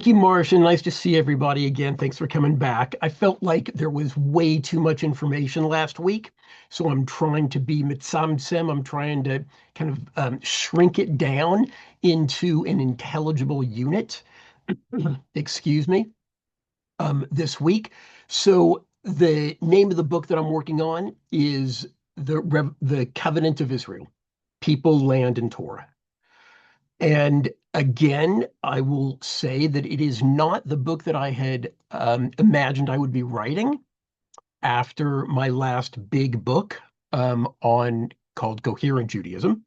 Thank you, Martian. Nice to see everybody again. Thanks for coming back. I felt like there was way too much information last week, so I'm trying to be mitzamtzem. I'm trying to kind of shrink it down into an intelligible unit. Excuse me. This week. So the name of the book that I'm working on is the Covenant of Israel: People, Land, and Torah. And again, I will say that it is not the book that I had imagined I would be writing after my last big book on called Coherent Judaism.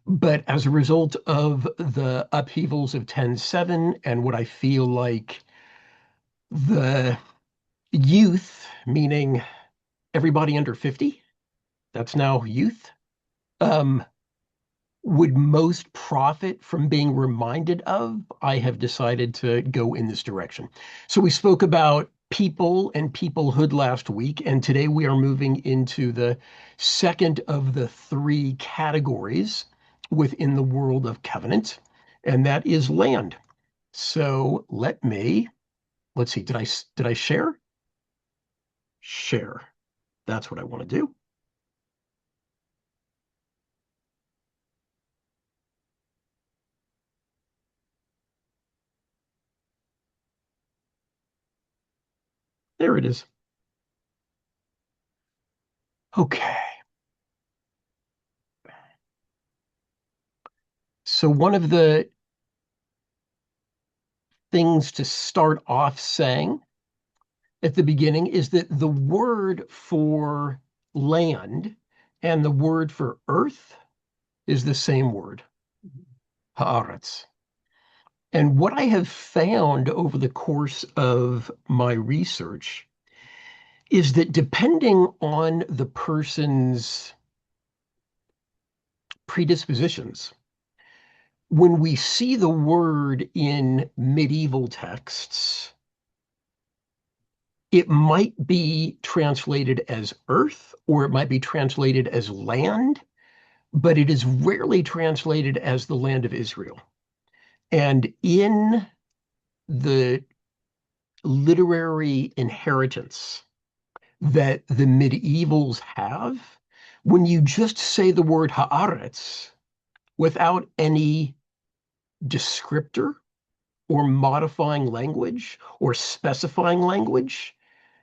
But as a result of the upheavals of 10/7 and what I feel like the youth, meaning everybody under 50, that's now youth, um, would most profit from being reminded of, I have decided to go in this direction. So we spoke about people and peoplehood last week, and today we are moving into the second of the three categories within the world of covenant, and that is land. So let's see, did I share? Share. That's what I want to do. There it is. Okay. So one of the things to start off saying at the beginning is that the word for land and the word for earth is the same word, haaretz. And what I have found over the course of my research is that depending on the person's predispositions, when we see the word in medieval texts, it might be translated as earth or it might be translated as land, but it is rarely translated as the land of Israel. And in the literary inheritance that the medievals have, when you just say the word haaretz without any descriptor or modifying language or specifying language,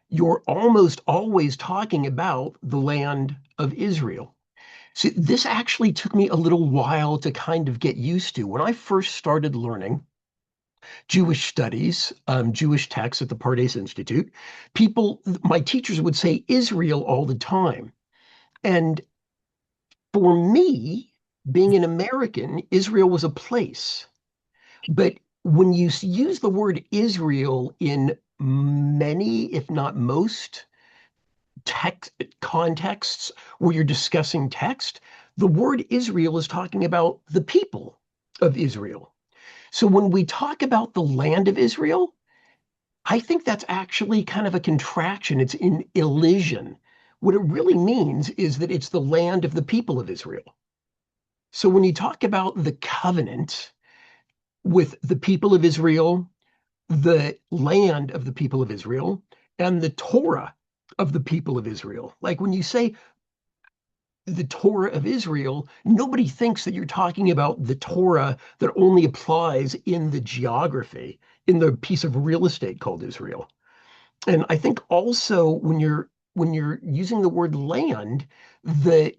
you're almost always talking about the land of Israel. See, this actually took me a little while to kind of get used to. When I first started learning Jewish studies, Jewish texts at the Pardes Institute, my teachers would say Israel all the time. And for me, being an American, Israel was a place. But when you use the word Israel in many, if not most, text contexts where you're discussing text, the word Israel is talking about the people of Israel. So when we talk about the land of Israel, I think that's actually kind of a contraction. It's in elision. What it really means is that it's the land of the people of Israel. So when you talk about the covenant with the people of Israel, the land of the people of Israel, and the Torah of the people of Israel, like when you say the Torah of Israel, nobody thinks that you're talking about the Torah that only applies in the geography, in the piece of real estate called Israel. And I think also when you're using the word land, the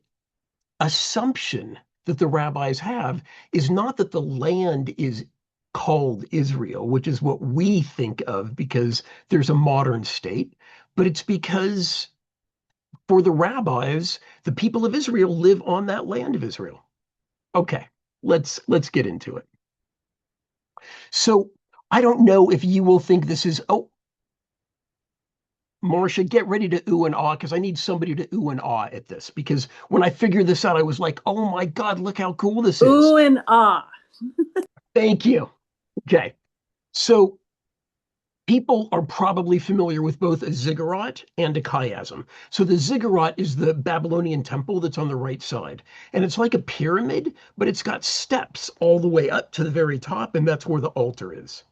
assumption that the rabbis have is not that the land is called Israel, which is what we think of because there's a modern state, but it's because for the rabbis, the people of Israel live on that land of Israel. Okay, let's get into it. So I don't know if you will think this is, oh, Marcia, get ready to ooh and ah because I need somebody to ooh and ah at this. Because when I figured this out, I was like, oh my God, look how cool this is. Ooh and ah. Thank you. Okay. So people are probably familiar with both a ziggurat and a chiasm. So the ziggurat is the Babylonian temple that's on the right side. And it's like a pyramid, but it's got steps all the way up to the very top, and that's where the altar is.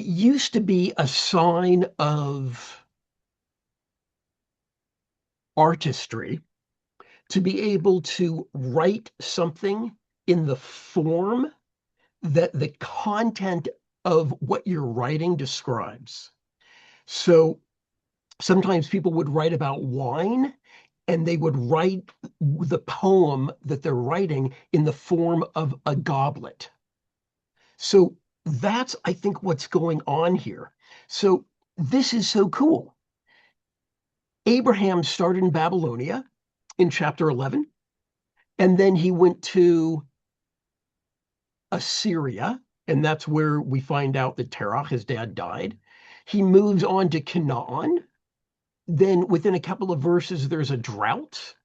it used to be a sign of artistry to be able to write something in the form that the content of what you're writing describes. So sometimes people would write about wine and they would write the poem that they're writing in the form of a goblet. So that's, I think, what's going on here. So this is so cool. Abraham started in Babylonia in chapter 11, and then he went to Assyria, and that's where we find out that Terah, his dad, died. He moves on to Canaan. Then within a couple of verses, there's a drought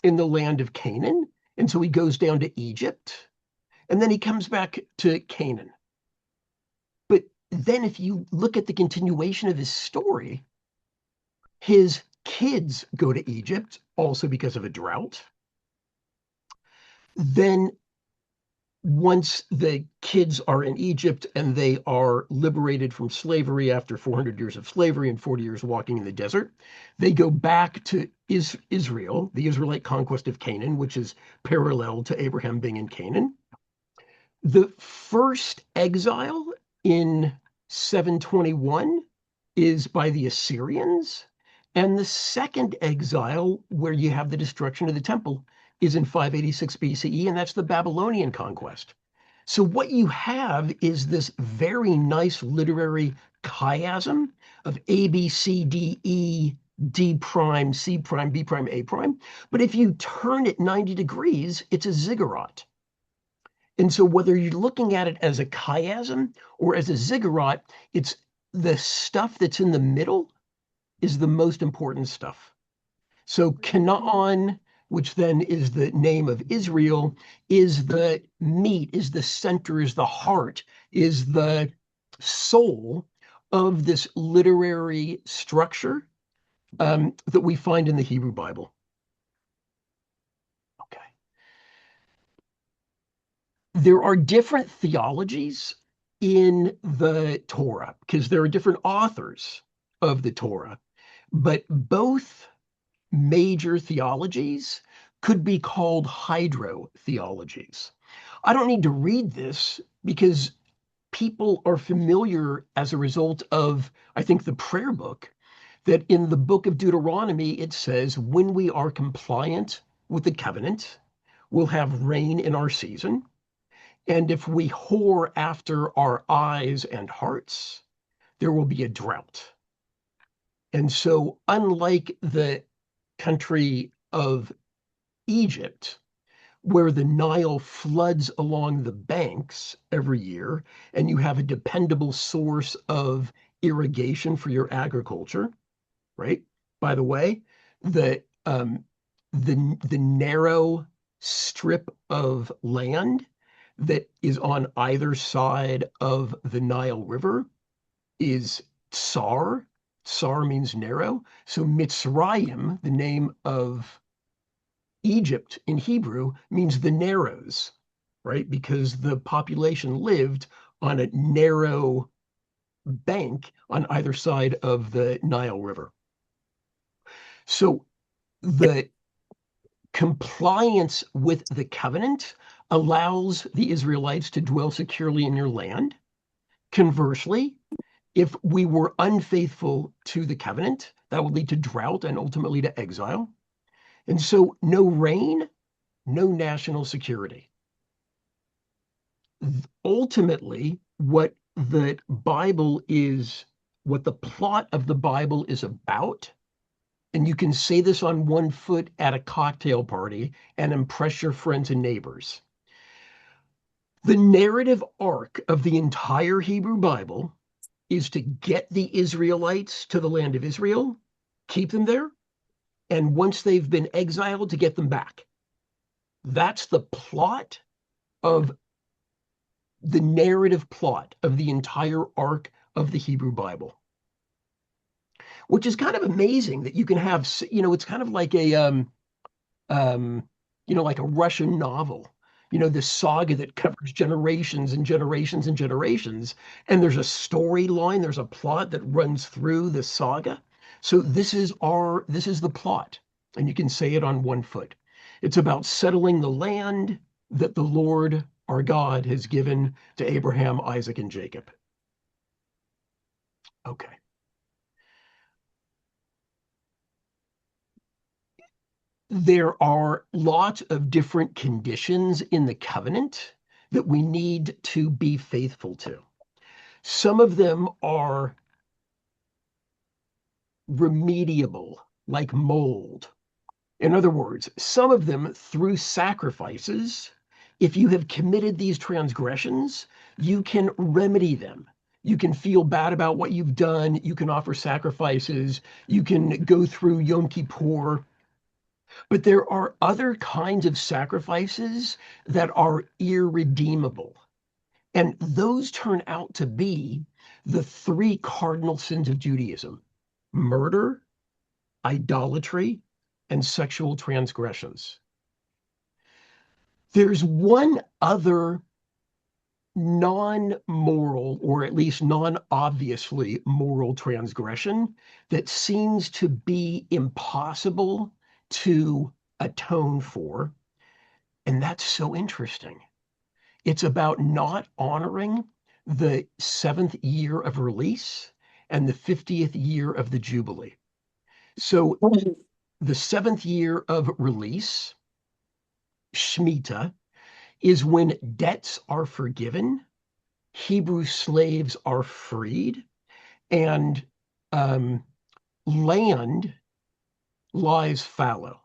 in the land of Canaan. And so he goes down to Egypt, and then he comes back to Canaan. But then if you look at the continuation of his story, his kids go to Egypt also because of a drought. Then once the kids are in Egypt and they are liberated from slavery after 400 years of slavery and 40 years walking in the desert, they go back to Israel, the Israelite conquest of Canaan, which is parallel to Abraham being in Canaan. The first exile in 721 is by the Assyrians, and the second exile, where you have the destruction of the temple, is in 586 BCE, and that's the Babylonian conquest. So what you have is this very nice literary chiasm of A, B, C, D, E, D prime, C prime, B prime, A prime. But if you turn it 90 degrees, it's a ziggurat. And so whether you're looking at it as a chiasm or as a ziggurat, it's the stuff that's in the middle is the most important stuff. So Canaan, which then is the name of Israel, is the meat, is the center, is the heart, is the soul of this literary structure that we find in the Hebrew Bible. Okay. There are different theologies in the Torah because there are different authors of the Torah, but both major theologies could be called hydrotheologies. I don't need to read this because people are familiar as a result of, I think, the prayer book, that in the book of Deuteronomy, it says, when we are compliant with the covenant, we'll have rain in our season. And if we whore after our eyes and hearts, there will be a drought. And so, unlike the country of Egypt, where the Nile floods along the banks every year, and you have a dependable source of irrigation for your agriculture, right? By the way, the the narrow strip of land that is on either side of the Nile River is Tsar. Tsar means narrow. So Mitzrayim, the name of Egypt in Hebrew, means the narrows, right? Because the population lived on a narrow bank on either side of the Nile River. So the compliance with the covenant allows the Israelites to dwell securely in your land. Conversely, if we were unfaithful to the covenant, that would lead to drought and ultimately to exile. And so no rain, no national security. Ultimately, what the Bible is, what the plot of the Bible is about, and you can say this on one foot at a cocktail party and impress your friends and neighbors. The narrative arc of the entire Hebrew Bible is to get the Israelites to the land of Israel, keep them there, and once they've been exiled, to get them back. That's the plot of the narrative plot of the entire arc of the Hebrew Bible, which is kind of amazing that you can have, it's kind of like a, like a Russian novel. this saga that covers generations and generations and generations. And there's a storyline, there's a plot that runs through the saga. So this is the plot. And you can say it on one foot. It's about settling the land that the Lord our God has given to Abraham, Isaac, and Jacob. Okay. There are lots of different conditions in the covenant that we need to be faithful to. Some of them are remediable, like mold. In other words, some of them through sacrifices, if you have committed these transgressions, you can remedy them. You can feel bad about what you've done. You can offer sacrifices. You can go through Yom Kippur. But there are other kinds of sacrifices that are irredeemable. And those turn out to be the three cardinal sins of Judaism: murder, idolatry, and sexual transgressions. There's one other non-moral, or at least non-obviously moral transgression that seems to be impossible to atone for. And that's so interesting. It's about not honoring the seventh year of release and the 50th year of the Jubilee. So the seventh year of release, Shemitah, is when debts are forgiven, Hebrew slaves are freed, and land lies fallow.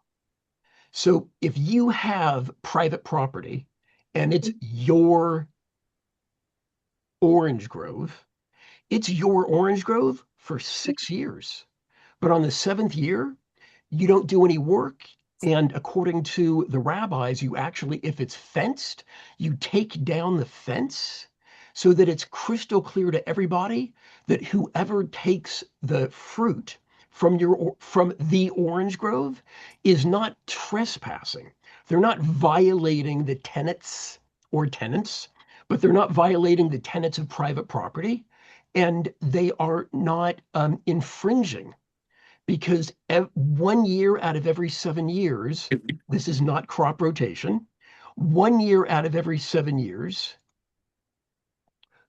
So if you have private property and it's your orange grove, it's your orange grove for 6 years. But on the seventh year, you don't do any work. And according to the rabbis, you actually, if it's fenced, you take down the fence so that it's crystal clear to everybody that whoever takes the fruit from the orange grove is not trespassing. They're not violating the tenets or tenants, but they're not violating the tenets of private property, and they are not infringing, because 1 year out of every 7 years, this is not crop rotation, 1 year out of every 7 years,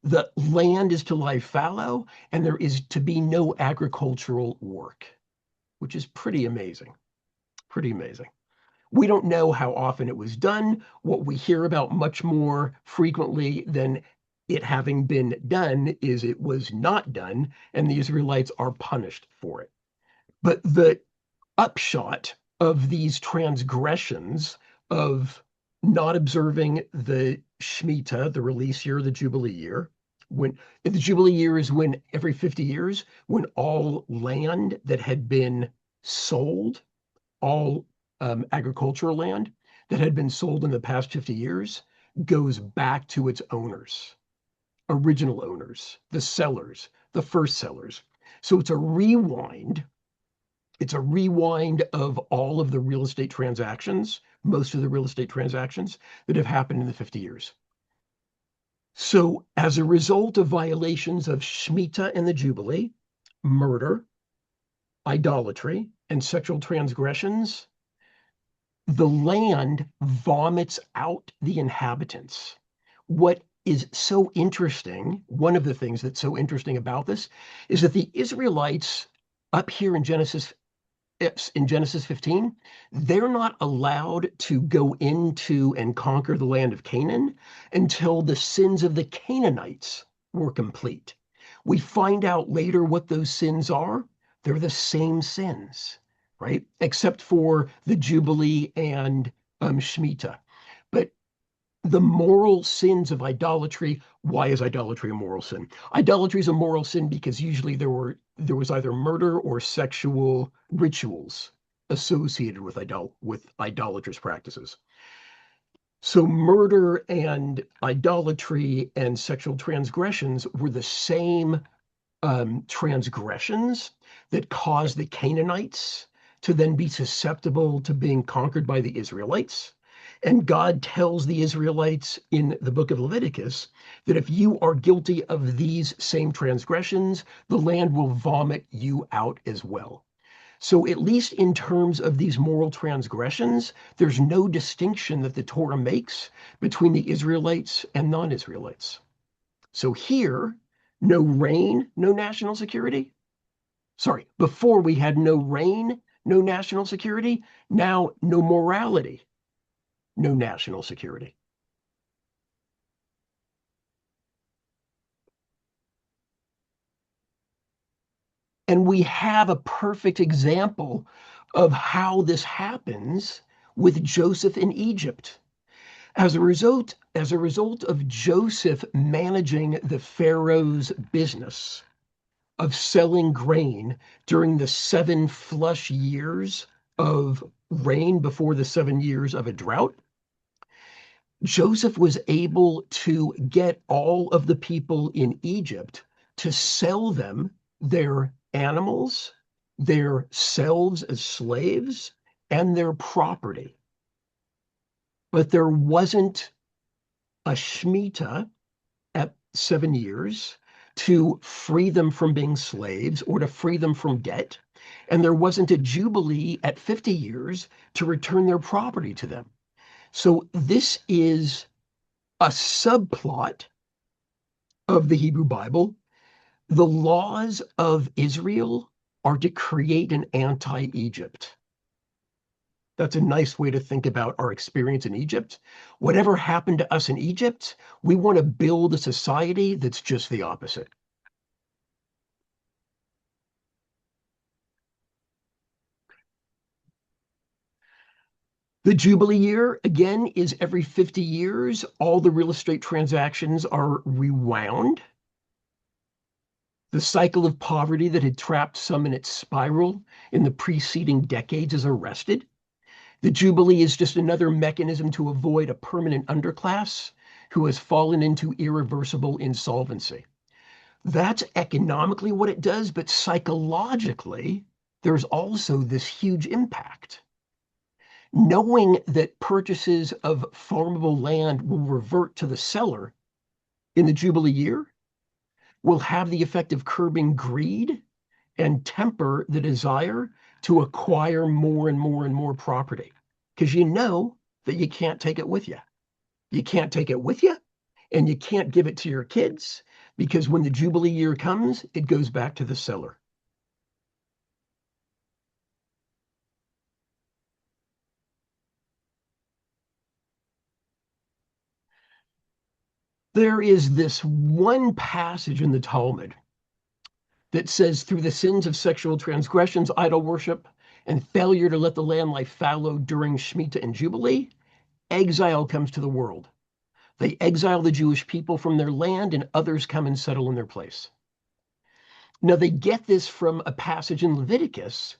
the land is to lie fallow and there is to be no agricultural work, which is pretty amazing. Pretty amazing. We don't know how often it was done. What we hear about much more frequently than it having been done is it was not done, and the Israelites are punished for it. But the upshot of these transgressions of not observing the Shemitah, the release year, the Jubilee year, when the Jubilee year is when every 50 years, when all land that had been sold, all agricultural land that had been sold in the past 50 years goes back to its owners, original owners, the sellers, the first sellers. So it's a rewind. It's a rewind of all of the real estate transactions, most of the real estate transactions that have happened in the 50 years. So as a result of violations of Shemitah and the Jubilee, murder, idolatry, and sexual transgressions, the land vomits out the inhabitants. What is so interesting, one of the things that's so interesting about this, is that the Israelites up here in Genesis 15, they're not allowed to go into and conquer the land of Canaan until the sins of the Canaanites were complete. We find out later what those sins are. They're the same sins, right? Except for the Jubilee and Shemitah. But the moral sins of idolatry. Why is idolatry a moral sin? Idolatry is a moral sin because usually there was either murder or sexual rituals associated with idolatrous practices. So murder and idolatry and sexual transgressions were the same transgressions that caused the Canaanites to then be susceptible to being conquered by the Israelites. And God tells the Israelites in the book of Leviticus that if you are guilty of these same transgressions, the land will vomit you out as well. So, at least in terms of these moral transgressions, there's no distinction that the Torah makes between the Israelites and non Israelites. So, here, no rain, no national security. Sorry, before we had no rain, no national security. Now, no morality, no national security. And we have a perfect example of how this happens with Joseph in Egypt. As a result of Joseph managing the Pharaoh's business of selling grain during the 7 flush years of rain before the 7 years of a drought, Joseph was able to get all of the people in Egypt to sell them their animals, their selves as slaves, and their property. But there wasn't a Shemitah at 7 years to free them from being slaves or to free them from debt. And there wasn't a Jubilee at 50 years to return their property to them. So this is a subplot of the Hebrew Bible. The laws of Israel are to create an anti-Egypt. That's a nice way to think about our experience in Egypt. Whatever happened to us in Egypt, we want to build a society that's just the opposite. The Jubilee year, again, is every 50 years. All the real estate transactions are rewound. The cycle of poverty that had trapped some in its spiral in the preceding decades is arrested. The Jubilee is just another mechanism to avoid a permanent underclass who has fallen into irreversible insolvency. That's economically what it does, but psychologically, there's also this huge impact. Knowing that purchases of farmable land will revert to the seller in the Jubilee year will have the effect of curbing greed and temper the desire to acquire more and more and more property. Because you know that you can't take it with you. You can't take it with you, and you can't give it to your kids, because when the Jubilee year comes, it goes back to the seller. There is this one passage in the Talmud that says, through the sins of sexual transgressions, idol worship, and failure to let the land lie fallow during Shemitah and Jubilee, exile comes to the world. They exile the Jewish people from their land, and others come and settle in their place. Now, they get this from a passage in Leviticus,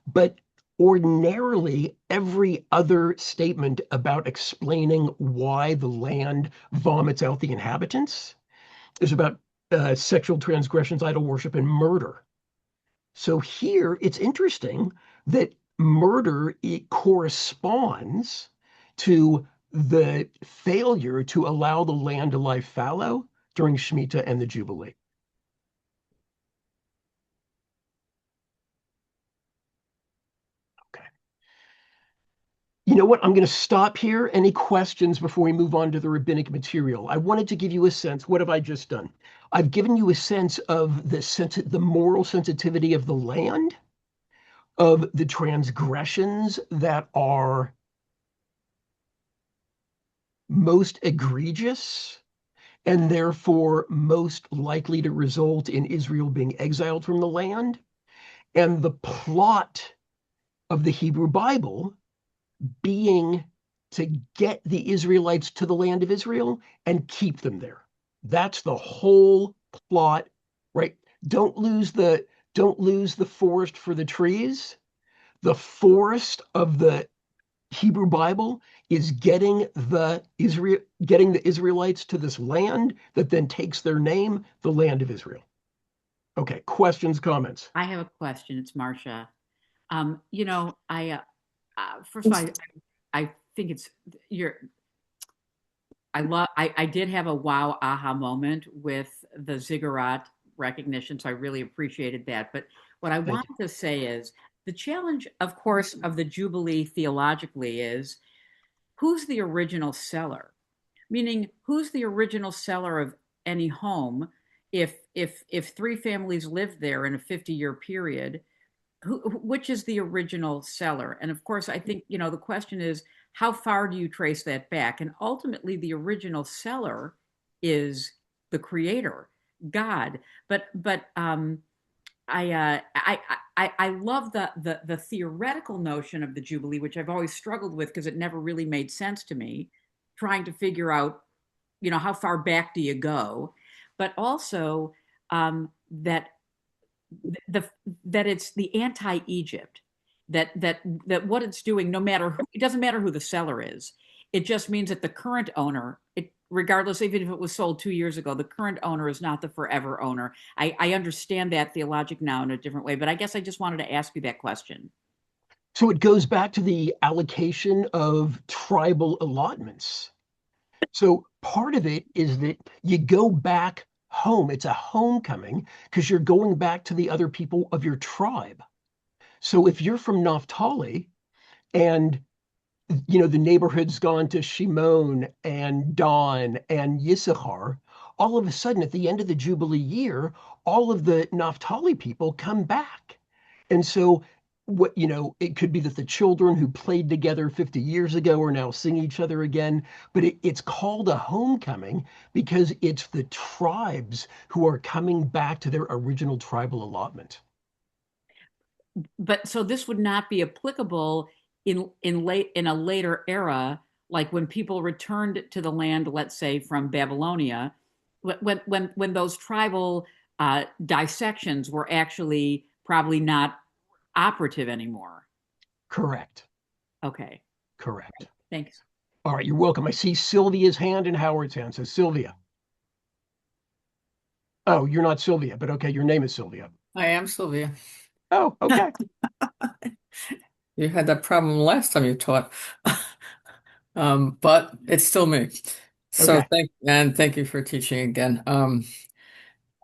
but ordinarily, every other statement about explaining why the land vomits out the inhabitants is about sexual transgressions, idol worship, and murder. So here it's interesting that murder, it corresponds to the failure to allow the land to lie fallow during Shemitah and the Jubilee. Okay. You know what? I'm going to stop here. Any questions before we move on to the rabbinic material? I wanted to give you a sense. What have I just done? I've given you a sense of the moral sensitivity of the land, of the transgressions that are most egregious and therefore most likely to result in Israel being exiled from the land, and the plot of the Hebrew Bible being to get the Israelites to the land of Israel and keep them there. That's the whole plot, right? Don't lose the forest for the trees. The forest of the Hebrew Bible is getting the Israelites to this land that then takes their name, the land of Israel. Okay, questions, comments? I have a question. It's Marcia. I first of all, I think it's you're I did have a wow aha moment with the ziggurat recognition, so I really appreciated that. But what I Thank you. wanted to say is the challenge, of course, of the Jubilee theologically is who's the original seller? Meaning, who's the original seller of any home if three families lived there in a 50-year period? Which is the original seller? And of course, I think, the question is, how far do you trace that back? And ultimately, the original seller is the creator, God. But I love the theoretical notion of the Jubilee, which I've always struggled with because it never really made sense to me, trying to figure out, how far back do you go? But also that the that it's the anti-Egypt, that what it's doing, no matter who, it doesn't matter who the seller is. It just means that the current owner, regardless, even if it was sold 2 years ago, the current owner is not the forever owner. I understand that theologic now in a different way, but I guess I just wanted to ask you that question. So it goes back to the allocation of tribal allotments. So part of it is that you go back home. It's a homecoming because you're going back to the other people of your tribe. So if you're from Naphtali and the neighborhood's gone to Shimon and Dan and Yissachar, all of a sudden at the end of the Jubilee year, all of the Naphtali people come back. And so it could be that the children who played together 50 years ago are now seeing each other again, but it's called a homecoming because it's the tribes who are coming back to their original tribal allotment. But so this would not be applicable in a later era, like when people returned to the land, let's say from Babylonia, when those tribal dissections were actually probably not operative anymore. Correct. Okay, Correct. thanks. All right, you're welcome. I see Sylvia's hand and Howard's hand. So Sylvia. Oh, you're not Sylvia, but okay, your name is Sylvia. I am Sylvia. Oh, okay. You had that problem last time you taught. But it's still me. So Okay. thank you for teaching again.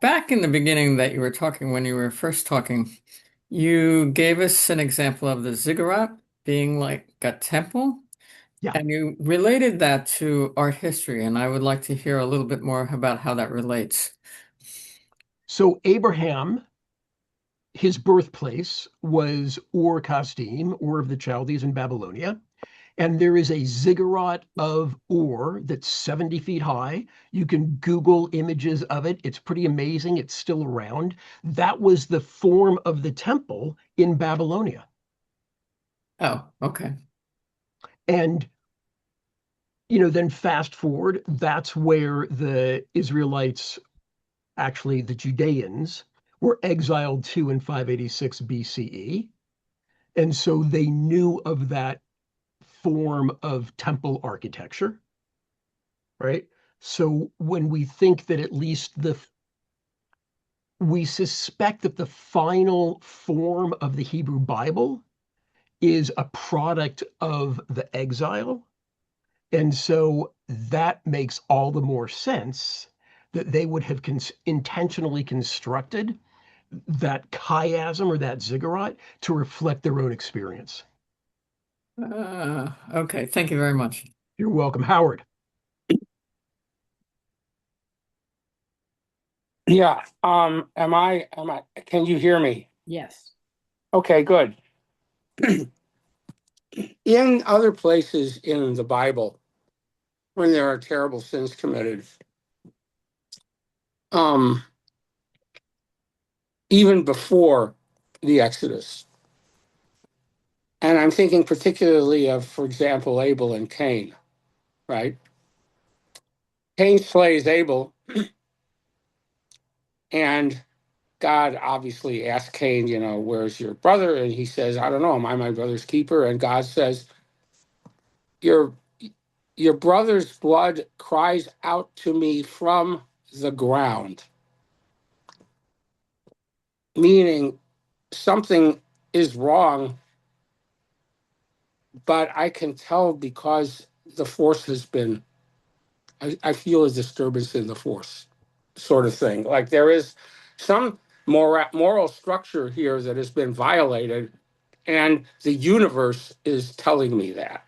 Back in the beginning that you were talking, when you were first talking, you gave us an example of the ziggurat being like a temple, Yeah. and you related that to art history, and I would like to hear a little bit more about how that relates. So Abraham, his birthplace was Ur Kasdim, Ur of the Chaldees in Babylonia. And there is a ziggurat of Ur that's 70 feet high. You can Google images of it. It's pretty amazing. It's still around. That was the form of the temple in Babylonia. Oh, okay. And, then fast forward, that's where the Israelites, actually the Judeans, were exiled to in 586 BCE. And so they knew of that form of temple architecture, right? So when we think that at least we suspect that the final form of the Hebrew Bible is a product of the exile. And so that makes all the more sense that they would have intentionally constructed that chiasm or that ziggurat to reflect their own experience. Okay, thank you very much. You're welcome, Howard. Yeah. Can you hear me? Yes. Okay, good. In other places in the Bible, when there are terrible sins committed, um, even before the Exodus, and I'm thinking particularly of, for example, Abel and Cain, right? Cain slays Abel, and God obviously asks Cain, where's your brother? And he says, I don't know, am I my brother's keeper? And God says, your your brother's blood cries out to me from the ground, meaning something is wrong but I can tell because the force has been, I feel a disturbance in the force sort of thing. Like there is some moral structure here that has been violated, and the universe is telling me that.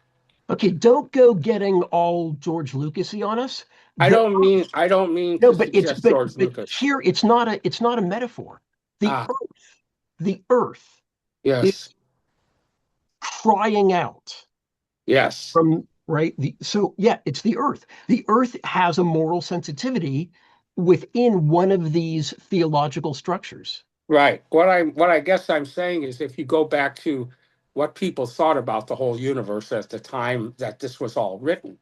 Okay, don't go getting all George Lucasy on us. I The don't mean I don't mean No, to but it's suggest George but Lucas. here it's not a metaphor. The Ah, the earth is yes, crying out yes, from right so yeah, it's the earth. The earth has a moral sensitivity within one of these theological structures. right. What I guess I'm saying is if you go back to what people thought about the whole universe at the time that this was all written,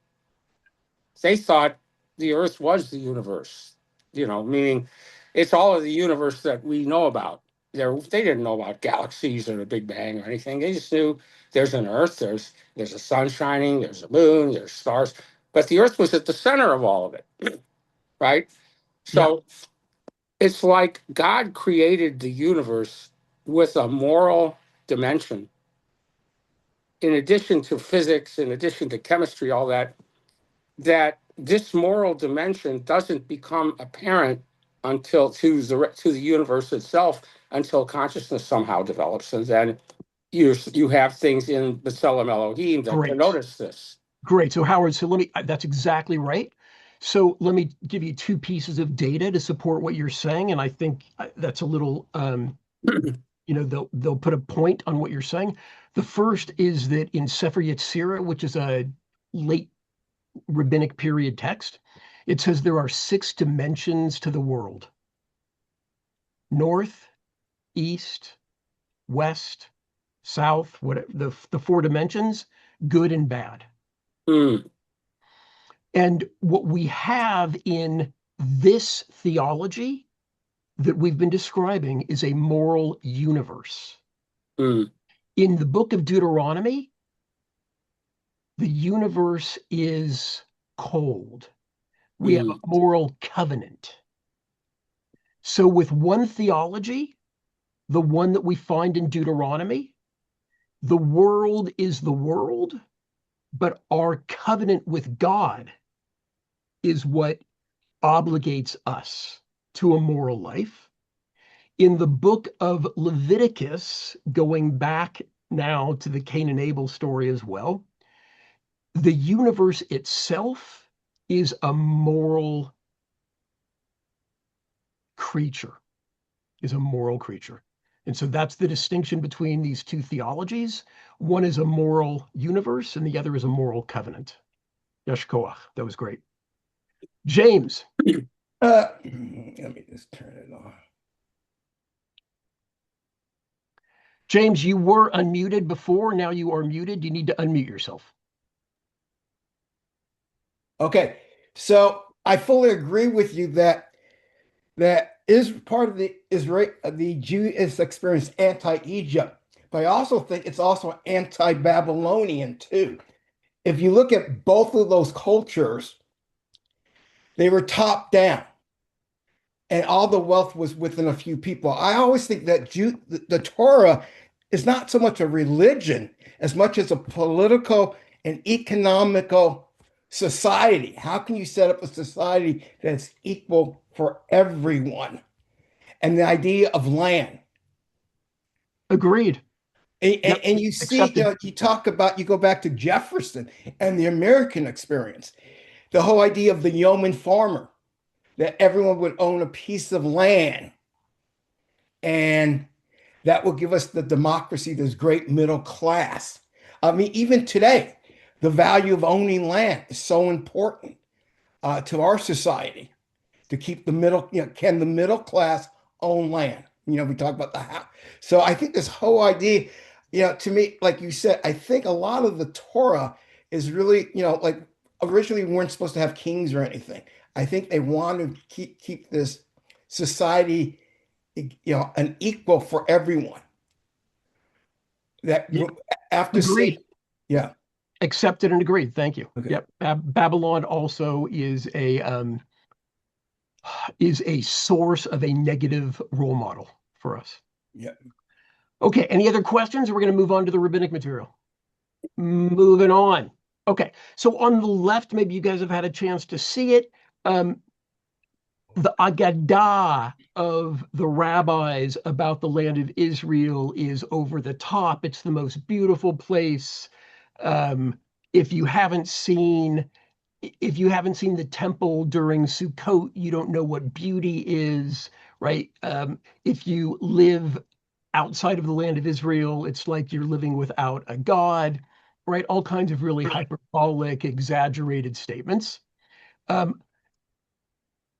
they thought the earth was the universe, meaning it's all of the universe that we know about. They didn't know about galaxies or the Big Bang or anything. They just knew there's an earth, there's a sun shining, there's a moon, there's stars. But the earth was at the center of all of it, right? Yeah, So it's like God created the universe with a moral dimension, in addition to physics, in addition to chemistry, all that, that this moral dimension doesn't become apparent until to the universe itself until consciousness somehow develops, and then you have things in the B'Tselem Elohim that can great. notice this. Great. So Howard, that's exactly right. So let me give you two pieces of data to support what you're saying, and I think that's a little they'll put a point on what you're saying. The first is that in Sefer Yetzirah, which is a late rabbinic period text, it says there are six dimensions to the world: north, east, west, south, whatever the four dimensions, good and bad. Mm, And what we have in this theology that we've been describing is a moral universe. mm, In the book of Deuteronomy, the universe is cold. We have mm, a moral covenant. So, with one theology, the one that we find in Deuteronomy, the world is the world, but our covenant with God is what obligates us to a moral life. In the book of Leviticus, going back now to the Cain and Abel story as well, the universe itself is a moral creature, is a moral creature. And so that's the distinction between these two theologies. One is a moral universe and the other is a moral covenant. Yesh koach. That was great. James. Let me just turn it on. James, you were unmuted before. Now you are muted. You need to unmute yourself. Okay, so I fully agree with you that is part of the Israel, the Jewish experience anti-Egypt, but I also think it's also anti-Babylonian too. If you look at both of those cultures, they were top down, and all the wealth was within a few people. I always think that the Torah is not so much a religion as much as a political and economical society. How can you set up a society that's equal for everyone? And the idea of land. Agreed. And, Yep. and you see, Accepted. you go back to Jefferson and the American experience, the whole idea of the yeoman farmer, that everyone would own a piece of land, and that will give us the democracy, this great middle class. I mean, even today, the value of owning land is so important to our society to keep the middle, can the middle class own land? We talk about the house. So I think this whole idea, to me, like you said, I think a lot of the Torah is really, like originally we weren't supposed to have kings or anything. I think they want to keep this society, an equal for everyone. That Yeah, after agreed. Satan, yeah. Accepted and agreed. Thank you. Okay. Yep. Babylon also is a source of a negative role model for us. Yeah. Okay. Any other questions? We're going to move on to the rabbinic material. Moving on. Okay, so on the left, maybe you guys have had a chance to see it. The Agadah of the rabbis about the land of Israel is over the top. It's the most beautiful place. Um, if you haven't seen if you haven't seen the temple during Sukkot, you don't know what beauty is, right? If you live outside of the land of Israel, it's like you're living without a God, right? All kinds of really hyperbolic, exaggerated statements. Um,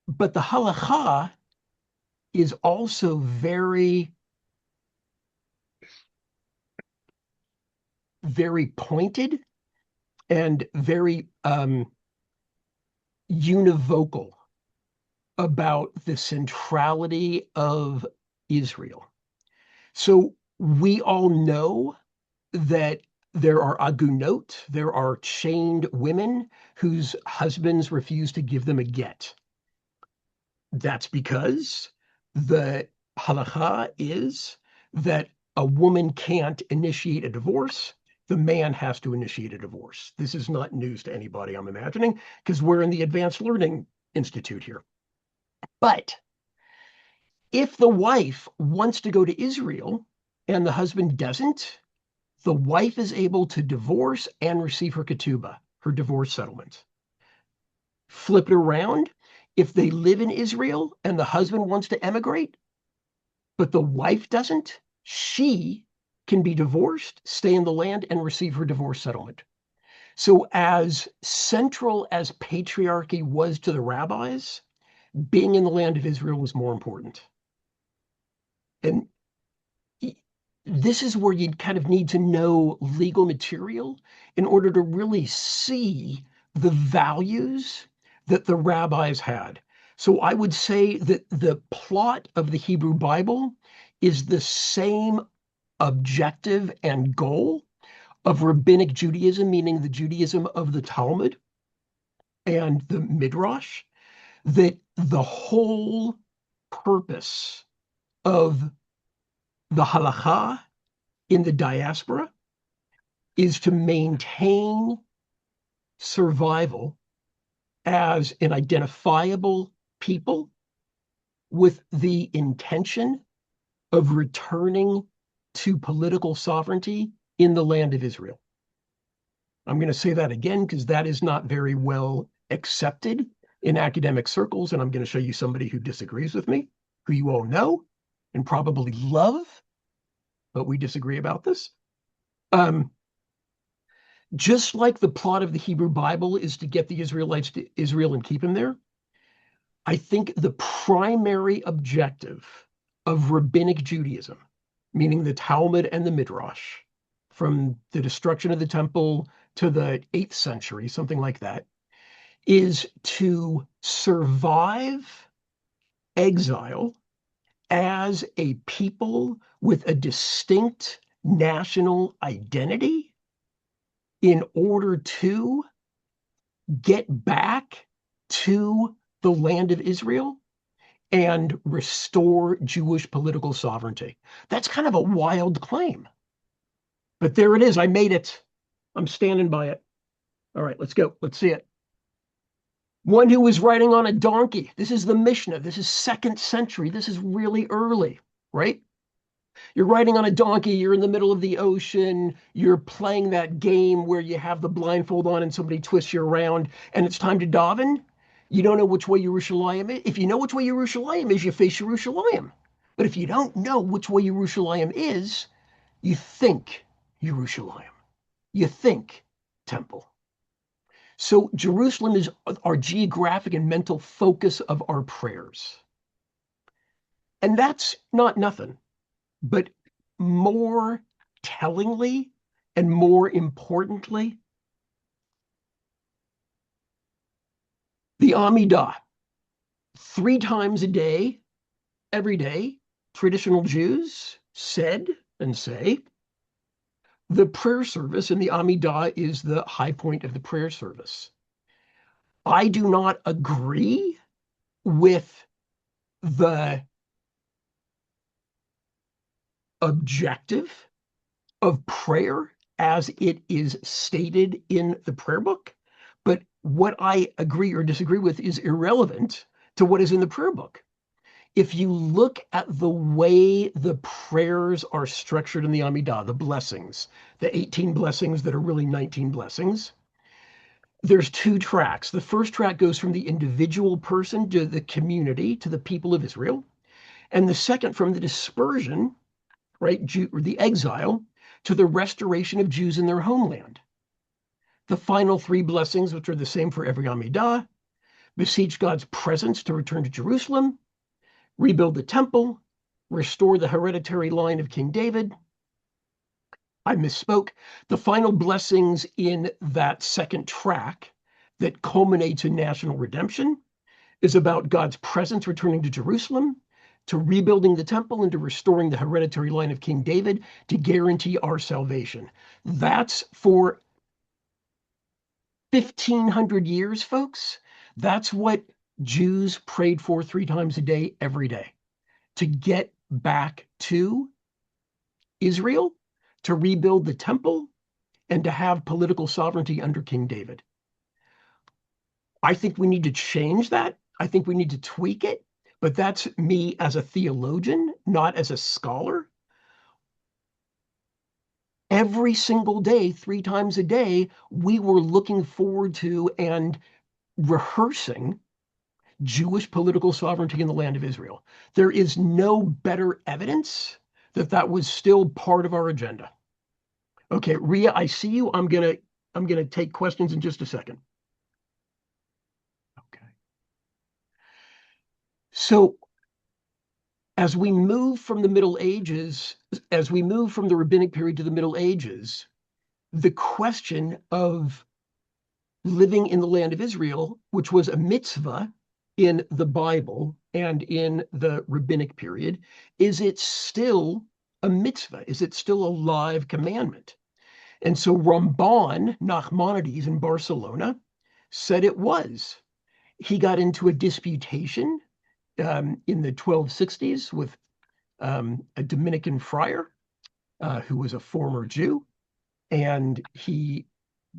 but the halakha is also very, very pointed and very univocal about the centrality of Israel. So we all know that there are agunot, there are chained women whose husbands refuse to give them a get. That's because the halakha is that a woman can't initiate a divorce. The man has to initiate a divorce. This is not news to anybody, I'm imagining, because we're in the Advanced Learning Institute here. But if the wife wants to go to Israel and the husband doesn't, the wife is able to divorce and receive her ketubah, her divorce settlement. Flip it around. If they live in Israel and the husband wants to emigrate, but the wife doesn't, she can be divorced, stay in the land, and receive her divorce settlement. So, as central as patriarchy was to the rabbis, being in the land of Israel was more important. And this is where you'd kind of need to know legal material in order to really see the values that the rabbis had. So I would say that the plot of the Hebrew Bible is the same objective and goal of rabbinic Judaism, meaning the Judaism of the Talmud and the Midrash, that the whole purpose of the halakha in the diaspora is to maintain survival as an identifiable people with the intention of returning to political sovereignty in the land of Israel. I'm going to say that again because that is not very well accepted in academic circles, and I'm going to show you somebody who disagrees with me, who you all know and probably love, but we disagree about this. Just like the plot of the Hebrew Bible is to get the Israelites to Israel and keep them there, I think the primary objective of rabbinic Judaism, meaning the Talmud and the Midrash, from the destruction of the temple to the 8th century, something like that, is to survive exile as a people with a distinct national identity in order to get back to the land of Israel and restore Jewish political sovereignty. That's kind of a wild claim. But there it is. I made it. I'm standing by it. All right, let's go. Let's see it. One who was riding on a donkey. This is the Mishnah. This is 2nd century. This is really early, right? You're riding on a donkey, you're in the middle of the ocean, you're playing that game where you have the blindfold on and somebody twists you around, and it's time to daven. You don't know which way Yerushalayim is. If you know which way Yerushalayim is, you face Yerushalayim. But if you don't know which way Yerushalayim is, you think Yerushalayim. You think temple. So Jerusalem is our geographic and mental focus of our prayers. And that's not nothing. But more tellingly and more importantly, the Amidah, 3 times a day, every day, traditional Jews said and say, the prayer service, and the Amidah is the high point of the prayer service. I do not agree with the objective of prayer as it is stated in the prayer book, but what I agree or disagree with is irrelevant to what is in the prayer book. If you look at the way the prayers are structured in the Amidah, the blessings, the 18 blessings that are really 19 blessings, there's two tracks. The first track goes from the individual person to the community, to the people of Israel. And the second from the dispersion, right, or the exile, to the restoration of Jews in their homeland. The final three blessings, which are the same for every Amidah, beseech God's presence to return to Jerusalem, rebuild the temple, restore the hereditary line of King David. I misspoke. The final blessings in that second track that culminates in national redemption is about God's presence returning to Jerusalem, to rebuilding the temple, and to restoring the hereditary line of King David to guarantee our salvation. That's for 1,500 years, folks. That's what Jews prayed for 3 times a day, every day, to get back to Israel, to rebuild the temple, and to have political sovereignty under King David. I think we need to change that. I think we need to tweak it, but that's me as a theologian, not as a scholar. Every single day, 3 times a day, we were looking forward to and rehearsing Jewish political sovereignty in the land of Israel. There is no better evidence that that was still part of our agenda. Okay, Ria, I see you. I'm gonna take questions in just a second. Okay. So as we move from the Middle Ages, as we move from the rabbinic period to the Middle Ages, the question of living in the land of Israel, which was a mitzvah in the Bible and in the rabbinic period, is it still a mitzvah? Is it still a live commandment? And so Ramban, Nachmanides in Barcelona, said it was. He got into a disputation in the 1260s with a Dominican friar who was a former Jew, and he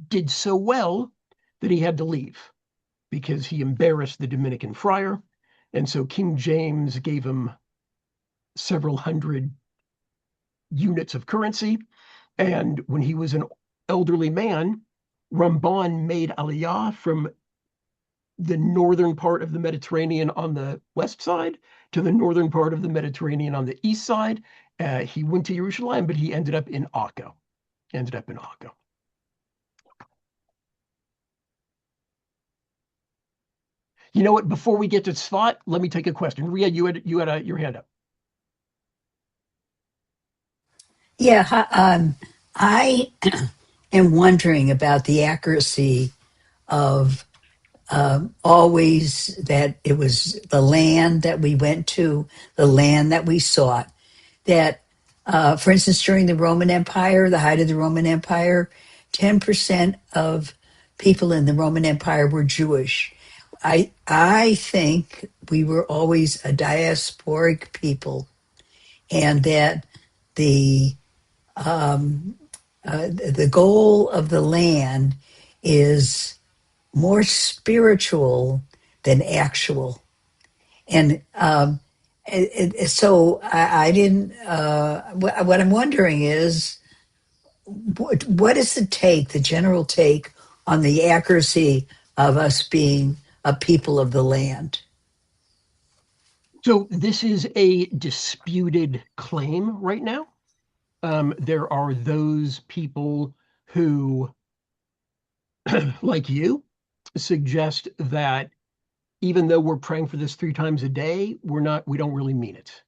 did so well that he had to leave because he embarrassed the Dominican friar. And so King James gave him several hundred units of currency. And when he was an elderly man, Ramban made Aliyah from the northern part of the Mediterranean on the west side to the northern part of the Mediterranean on the east side. He went to Jerusalem, but he ended up in Akko. You know what? Before we get to Tzfat, let me take a question. Ria, you had your hand up. Yeah, I am wondering about the accuracy of always that it was the land that we went to, the land that we sought. That, for instance, during the Roman Empire, the height of the Roman Empire, 10% of people in the Roman Empire were Jewish. I think we were always a diasporic people, and that the the goal of the land is more spiritual than actual. And so I didn't, what I'm wondering is, what is the take, the general take on the accuracy of us being a people of the land? So this is a disputed claim right now. There are those people who, like you, suggest that even though we're praying for this 3 times a day, we don't really mean it.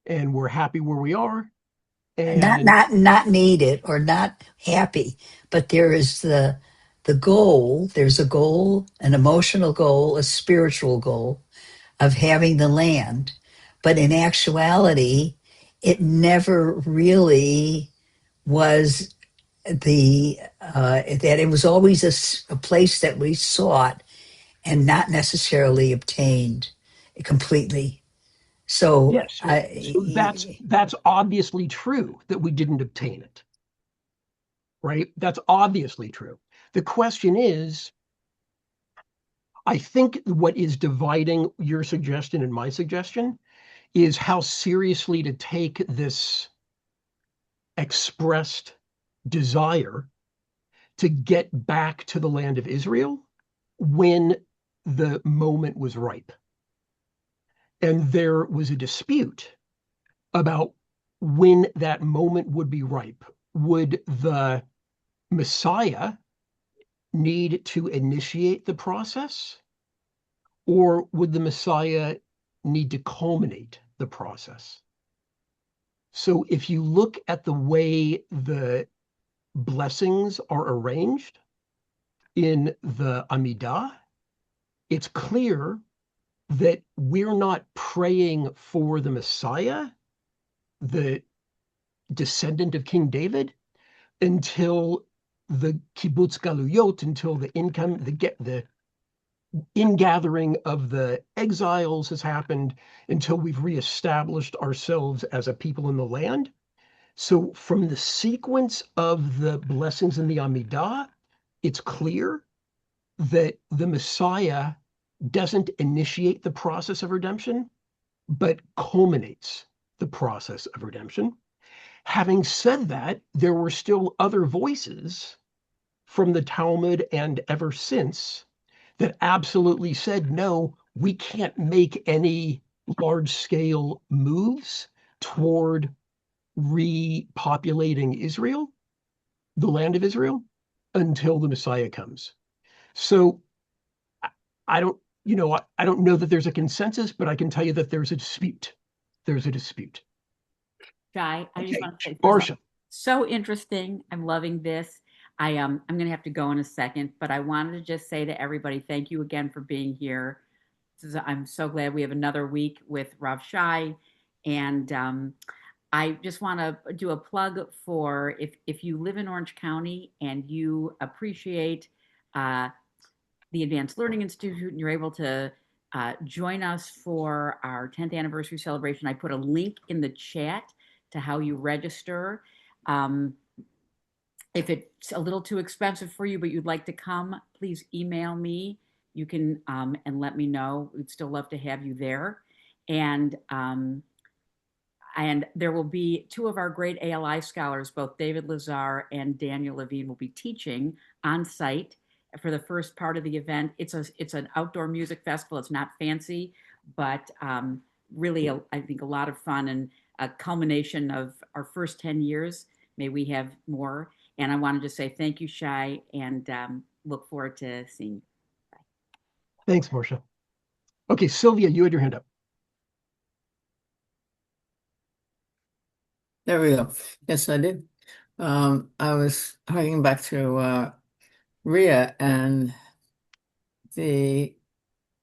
And we're happy where we are. And Not need it or not happy, but there is the goal. There's a goal, an emotional goal, a spiritual goal of having the land. But in actuality, it never really was that it was always a place that we sought and not necessarily obtained completely. So yes, so that's obviously true that we didn't obtain it. right? That's obviously true. The question is, I think what is dividing your suggestion and my suggestion is how seriously to take this expressed desire to get back to the land of Israel when the moment was ripe. And there was a dispute about when that moment would be ripe. Would the Messiah need to initiate the process, or would the Messiah need to culminate the process? So if you look at the way the blessings are arranged in the Amidah, it's clear that we're not praying for the Messiah, the descendant of King David, until the kibbutz galuyot, until the ingathering of the exiles has happened, until we've reestablished ourselves as a people in the land. So from the sequence of the blessings in the Amidah, it's clear that the Messiah doesn't initiate the process of redemption, but culminates the process of redemption. Having said that, there were still other voices from the Talmud and ever since that absolutely said, no, we can't make any large-scale moves toward repopulating Israel, the land of Israel, until the Messiah comes. So I don't, I don't know that there's a consensus, but I can tell you that there's a dispute. There's a dispute. Shai, I just Okay, want to say, first of all, Marcia. so interesting. I'm loving this. I'm going to have to go in a second, but I wanted to just say to everybody, thank you again for being here. I'm so glad we have another week with Rav Shai, and I just want to do a plug for if you live in Orange County and you appreciate the Advanced Learning Institute and you're able to join us for our 10th anniversary celebration. I put a link in the chat to how you register. If it's a little too expensive for you, but you'd like to come, please email me. You can and let me know. We'd still love to have you there. And there will be two of our great ALI scholars, both David Lazar and Daniel Levine, will be teaching on site for the first part of the event. It's an outdoor music festival. It's not fancy, but really, I think a lot of fun and a culmination of our first 10 years. May we have more. And I wanted to say thank you, Shai, and look forward to seeing you. Bye. Thanks, Marcia. Okay, Sylvia, you had your hand up. There we go. Yes, I did. I was harking back to Ria and the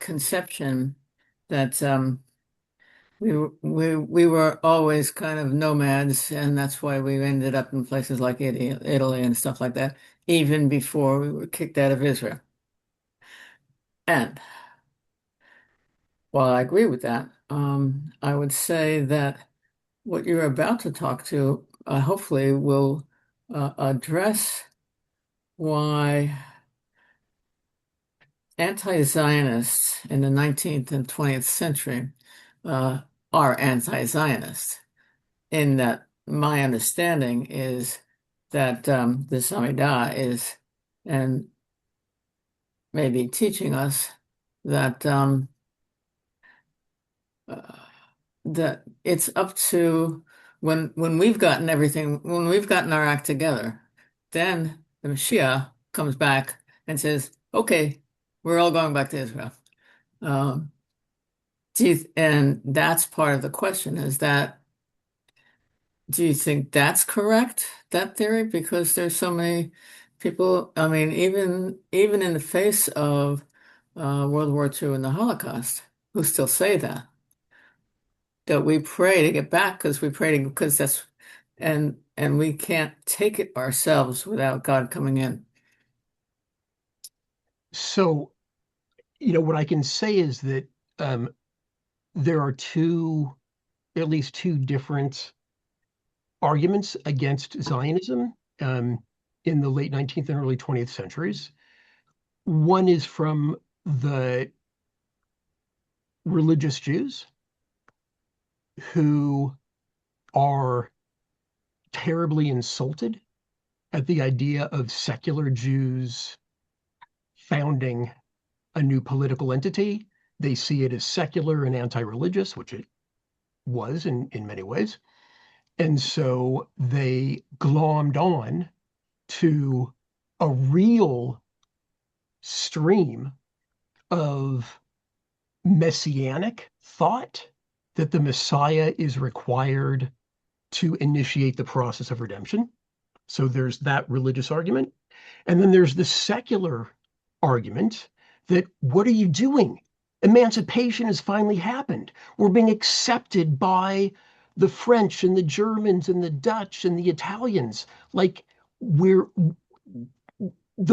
conception that we were always kind of nomads, and that's why we ended up in places like Italy and stuff like that, even before we were kicked out of Israel. And while I agree with that, I would say that what you're about to talk to hopefully will address why anti-Zionists in the 19th and 20th century are anti-Zionist, in that my understanding is that the Amidah is, and maybe teaching us that that it's up to when we've gotten when we've gotten our act together, then the Mashiach comes back and says, "Okay, we're all going back to Israel." Um, and that's part of the question, is that, do you think that's correct, that theory? Because there's so many people, I mean, even in the face of World War II and the Holocaust, who still say that we pray to get back because we pray because that's, and we can't take it ourselves without God coming in. So, what I can say is that there are at least two different arguments against Zionism. in the late 19th and early 20th centuries. One is from the religious Jews who are terribly insulted at the idea of secular Jews founding a new political entity. They see it as secular and anti-religious, which it was in many ways. And so they glommed on to a real stream of messianic thought that the Messiah is required to initiate the process of redemption. So there's that religious argument. And then there's the secular argument that what are you doing? Emancipation has finally happened. We're being accepted by the French and the Germans and the Dutch and the Italians. Like the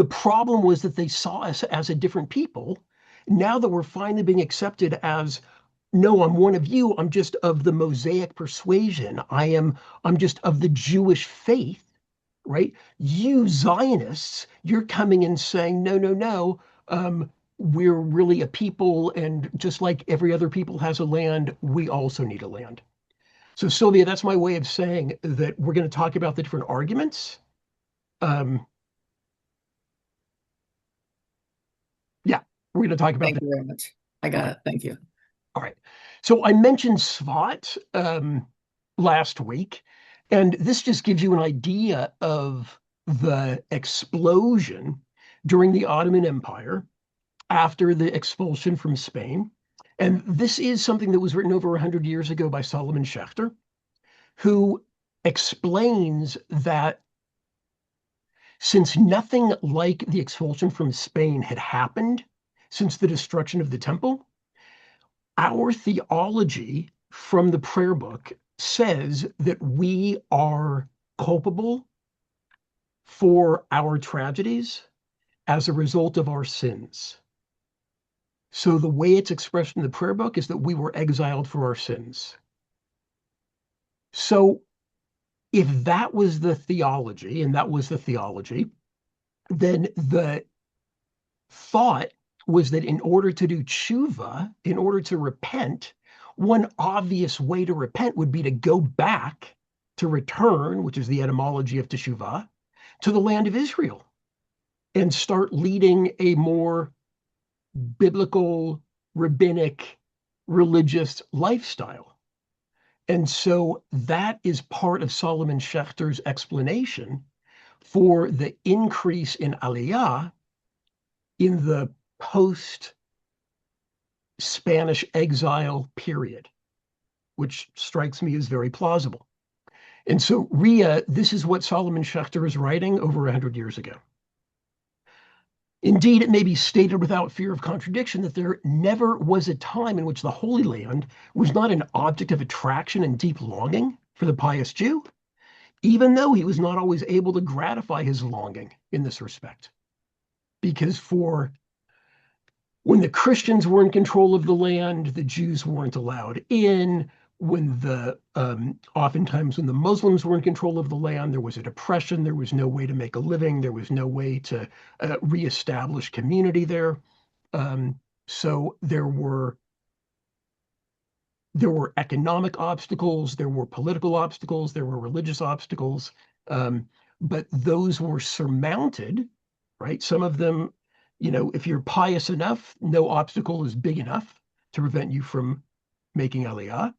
problem was that they saw us as a different people. Now that we're finally being accepted as, no, I'm one of you. I'm just of the Mosaic persuasion. I'm just of the Jewish faith, right? You Zionists, you're coming and saying, no, no, no. We're really a people, and just like every other people has a land, we also need a land. So Sylvia, that's my way of saying that we're going to talk about the different arguments. Yeah, we're going to talk about Thank you very much. I got it. Thank you. All right. So I mentioned SWAT last week, and this just gives you an idea of the explosion during the Ottoman Empire after the expulsion from Spain. And this is something that was written over 100 years ago by Solomon Schechter, who explains that since nothing like the expulsion from Spain had happened since the destruction of the temple, our theology from the prayer book says that we are culpable for our tragedies as a result of our sins. So the way it's expressed in the prayer book is that we were exiled for our sins. So if that was the theology, and that was the theology, then the thought was that in order to do tshuva, in order to repent, one obvious way to repent would be to go back, to return, which is the etymology of teshuvah, to the land of Israel and start leading a more biblical, rabbinic, religious lifestyle. And so that is part of Solomon Schechter's explanation for the increase in aliyah in the post-Spanish exile period, which strikes me as very plausible. And so, Ria, this is what Solomon Schechter is writing over 100 years ago. Indeed, it may be stated without fear of contradiction that there never was a time in which the Holy Land was not an object of attraction and deep longing for the pious Jew, even though he was not always able to gratify his longing in this respect. Because when the Christians were in control of the land, the Jews weren't allowed in. Oftentimes when the Muslims were in control of the land, there was a depression. There was no way to make a living. There was no way to reestablish community there. So there were economic obstacles. There were political obstacles. There were religious obstacles. But those were surmounted, right? Some of them, if you're pious enough, no obstacle is big enough to prevent you from making aliyah.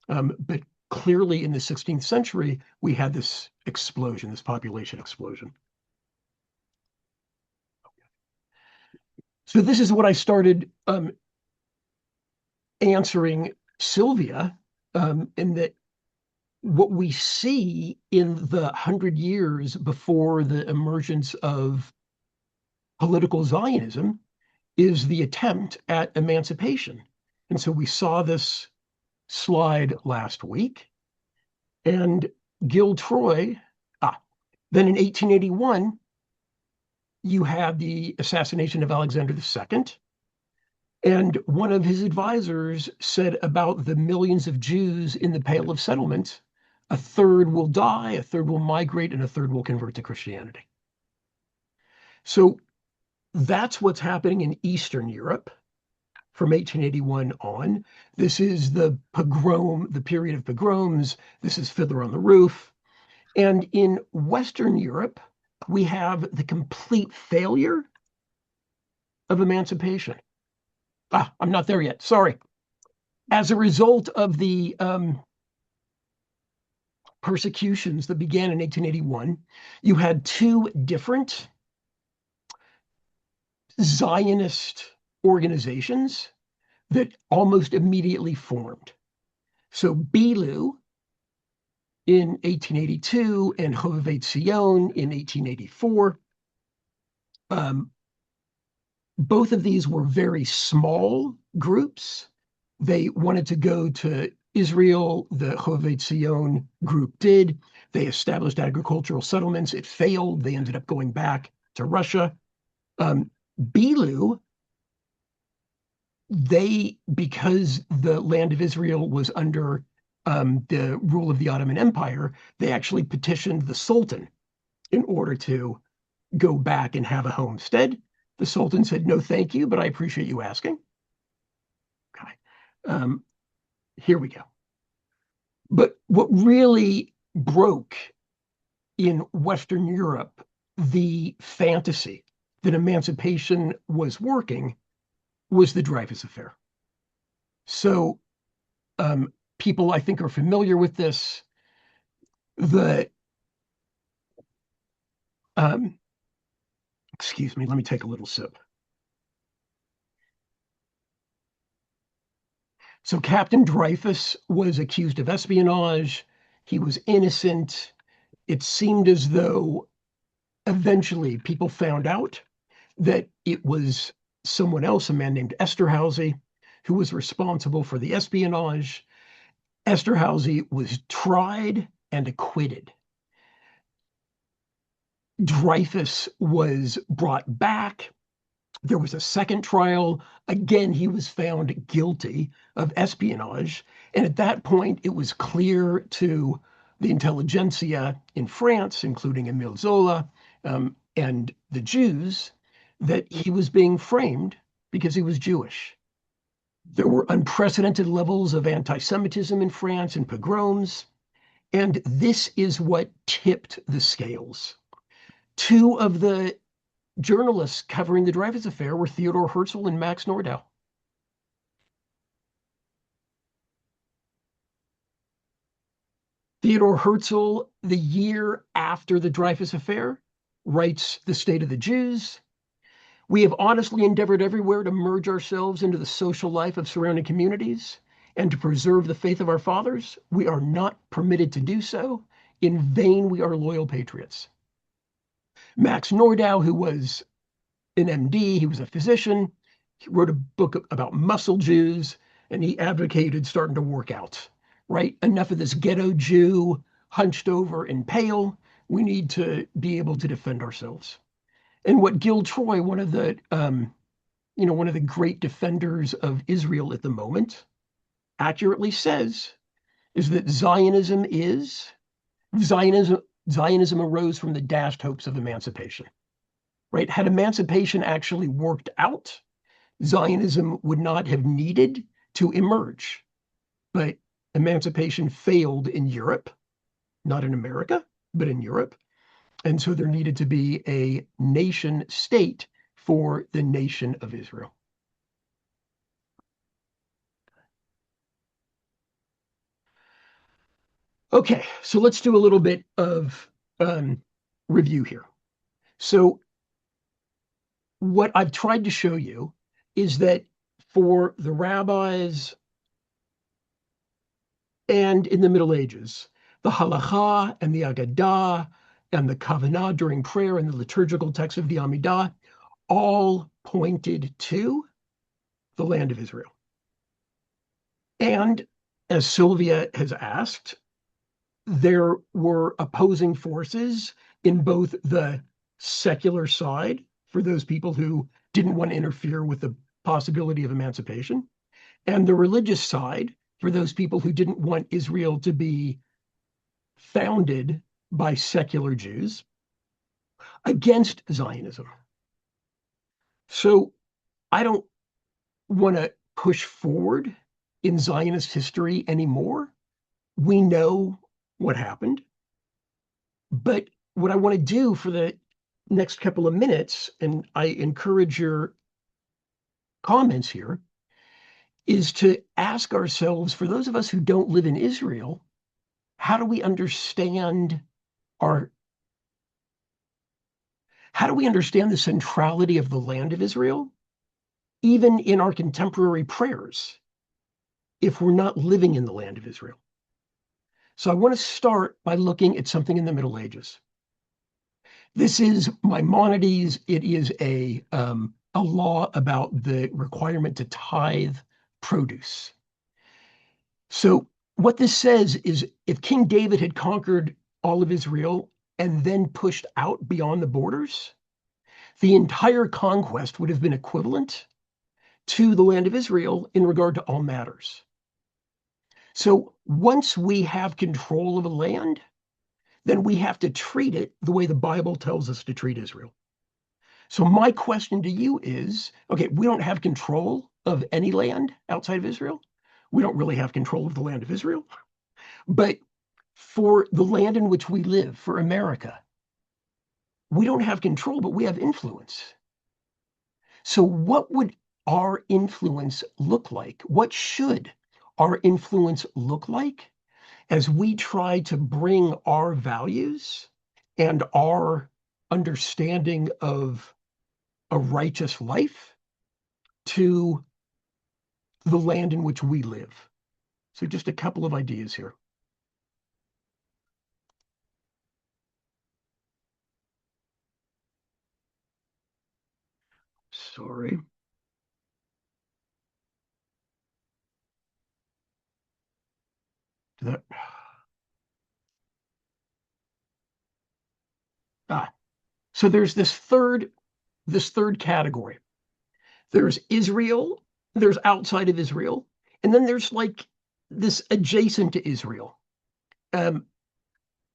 But clearly in the 16th century, we had this explosion, this population explosion. So this is what I started answering Sylvia, in that what we see in the 100 years before the emergence of political Zionism is the attempt at emancipation. And so we saw this slide last week. And Gil Troy, then in 1881, you had the assassination of Alexander II. And one of his advisors said about the millions of Jews in the Pale of Settlement, a third will die, a third will migrate, and a third will convert to Christianity. So that's what's happening in Eastern Europe from 1881 on. This is the pogrom, the period of pogroms. This is Fiddler on the Roof. And in Western Europe, we have the complete failure of emancipation. I'm not there yet. Sorry. As a result of the persecutions that began in 1881, you had two different Zionist organizations that almost immediately formed. So Bilu in 1882 and Hovevet Zion in 1884. Both of these were very small groups. They wanted to go to Israel. The Hovevet Zion group did. They established agricultural settlements. It failed. They ended up going back to Russia. Bilu, because the land of Israel was under the rule of the Ottoman Empire, they actually petitioned the Sultan in order to go back and have a homestead. The Sultan said, no, thank you, but I appreciate you asking. Okay. Here we go. But what really broke in Western Europe the fantasy that emancipation was working was the Dreyfus Affair. So people, I think, are familiar with this. Excuse me, let me take a little sip. So Captain Dreyfus was accused of espionage. He was innocent. It seemed as though eventually people found out that it was someone else, a man named Esterhazy, who was responsible for the espionage. Esterhazy was tried and acquitted. Dreyfus was brought back. There was a second trial. Again, he was found guilty of espionage. And at that point, it was clear to the intelligentsia in France, including Émile Zola, and the Jews, that he was being framed because he was Jewish. There were unprecedented levels of anti-Semitism in France and pogroms. And this is what tipped the scales. Two of the journalists covering the Dreyfus Affair were Theodor Herzl and Max Nordau. Theodor Herzl, the year after the Dreyfus Affair, writes The State of the Jews. We have honestly endeavored everywhere to merge ourselves into the social life of surrounding communities and to preserve the faith of our fathers. We are not permitted to do so. In vain, we are loyal patriots. Max Nordau, who was an MD, he was a physician, he wrote a book about muscle Jews, and he advocated starting to work out, right? Enough of this ghetto Jew, hunched over and pale. We need to be able to defend ourselves. And what Gil Troy, one of the great defenders of Israel at the moment, accurately says is that Zionism arose from the dashed hopes of emancipation, right? Had emancipation actually worked out, Zionism would not have needed to emerge. But emancipation failed in Europe, not in America, but in Europe. And so there needed to be a nation state for the nation of Israel. Okay, so let's do a little bit of review here. So what I've tried to show you is that for the rabbis and in the Middle Ages, the halakha and the agadah and the kavanah during prayer and the liturgical text of the Amidah all pointed to the land of Israel. And as Sylvia has asked, there were opposing forces in both the secular side for those people who didn't want to interfere with the possibility of emancipation, and the religious side for those people who didn't want Israel to be founded by secular Jews against Zionism. So I don't want to push forward in Zionist history anymore. We know what happened. But what I want to do for the next couple of minutes, and I encourage your comments here, is to ask ourselves, for those of us who don't live in Israel, how do we understand our how do we understand the centrality of the land of Israel, even in our contemporary prayers, if we're not living in the land of Israel? So I want to start by looking at something in the Middle Ages. This is Maimonides. It is a law about the requirement to tithe produce. So what this says is if King David had conquered all of Israel and then pushed out beyond the borders, the entire conquest would have been equivalent to the land of Israel in regard to all matters. So once we have control of a land, then we have to treat it the way the Bible tells us to treat Israel. So my question to you is, okay, we don't have control of any land outside of Israel. We don't really have control of the land of Israel. But for the land in which we live, for America, we don't have control, but we have influence. So what would our influence look like? What should our influence look like as we try to bring our values and our understanding of a righteous life to the land in which we live? So just a couple of ideas here. Sorry. That, so there's this third category. There's Israel, there's outside of Israel, and then there's like this adjacent to Israel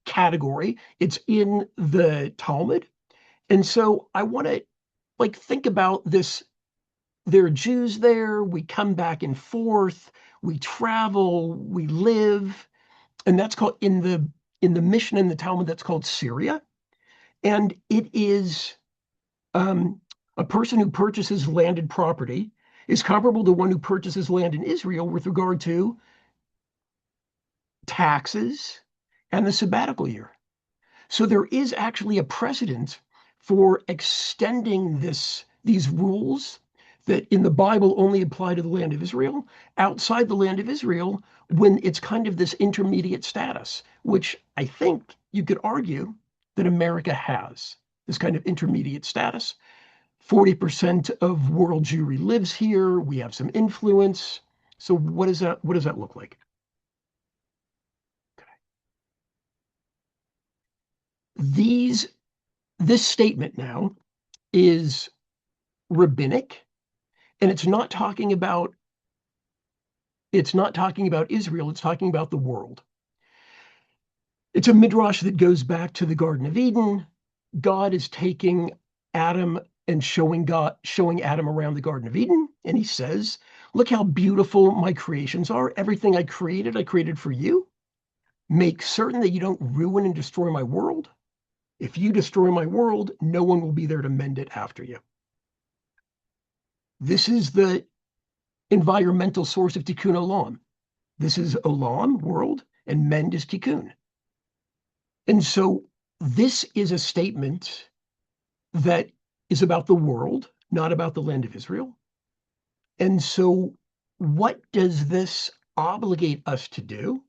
category. It's in the Talmud. And so I want to like think about this. There are Jews there. We come back and forth. We travel. We live, and that's called in the Mishnah in the Talmud. That's called Syria, and it is a person who purchases landed property is comparable to one who purchases land in Israel with regard to taxes and the sabbatical year. So there is actually a precedent for extending these rules that in the Bible only apply to the land of Israel, outside the land of Israel, when it's kind of this intermediate status, which I think you could argue that America has this kind of intermediate status. 40% of world Jewry lives here. We have some influence. So what does that look like? This statement now is rabbinic, and it's not talking about Israel, it's talking about the world. It's a midrash that goes back to the Garden of Eden. God is taking Adam and showing Adam around the Garden of Eden, and he says, "Look how beautiful my creations are. Everything I created for you. Make certain that you don't ruin and destroy my world. If you destroy my world, no one will be there to mend it after you." This is the environmental source of tikkun olam. This is olam, world, and mend is tikkun. And so this is a statement that is about the world, not about the land of Israel. And so what does this obligate us to do?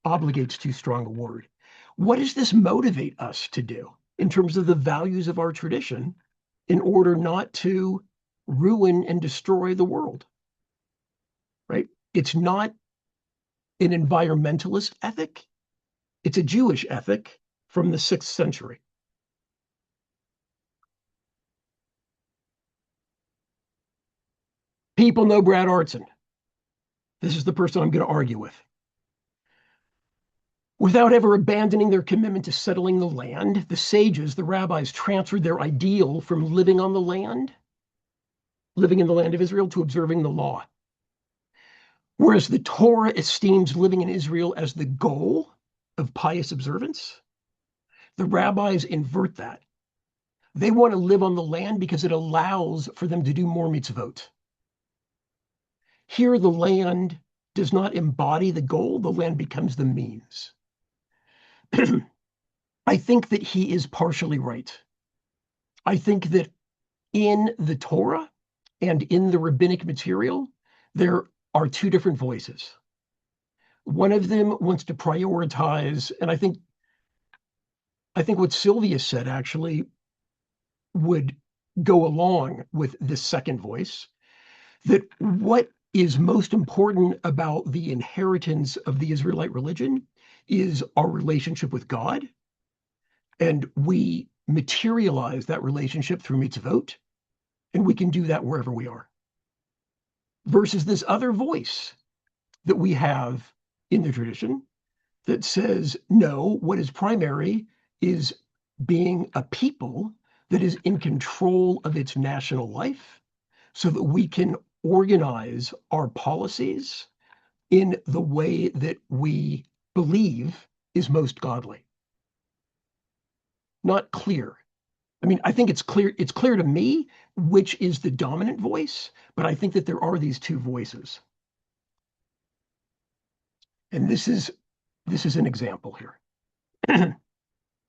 Obligate's too strong a word. What does this motivate us to do in terms of the values of our tradition in order not to ruin and destroy the world? Right? It's not an environmentalist ethic. It's a Jewish ethic from the 6th century. People know Brad Artson. This is the person I'm going to argue with. Without ever abandoning their commitment to settling the land, the sages, the rabbis, transferred their ideal from living on the land living in the land of Israel to observing the law. Whereas the Torah esteems living in Israel as the goal of pious observance, the rabbis invert that. They want to live on the land because it allows for them to do more mitzvot. Here, the land does not embody the goal, the land becomes the means. I think that he is partially right. I think that in the Torah and in the rabbinic material, there are two different voices. One of them wants to prioritize, and I think what Sylvia said actually would go along with this second voice, that what is most important about the inheritance of the Israelite religion is our relationship with God. And we materialize that relationship through mitzvot, and we can do that wherever we are. Versus this other voice that we have in the tradition that says, no, what is primary is being a people that is in control of its national life so that we can organize our policies in the way that we believe is most godly. Not clear. I mean, I think it's clear to me which is the dominant voice, but I think that there are these two voices. And this is an example here.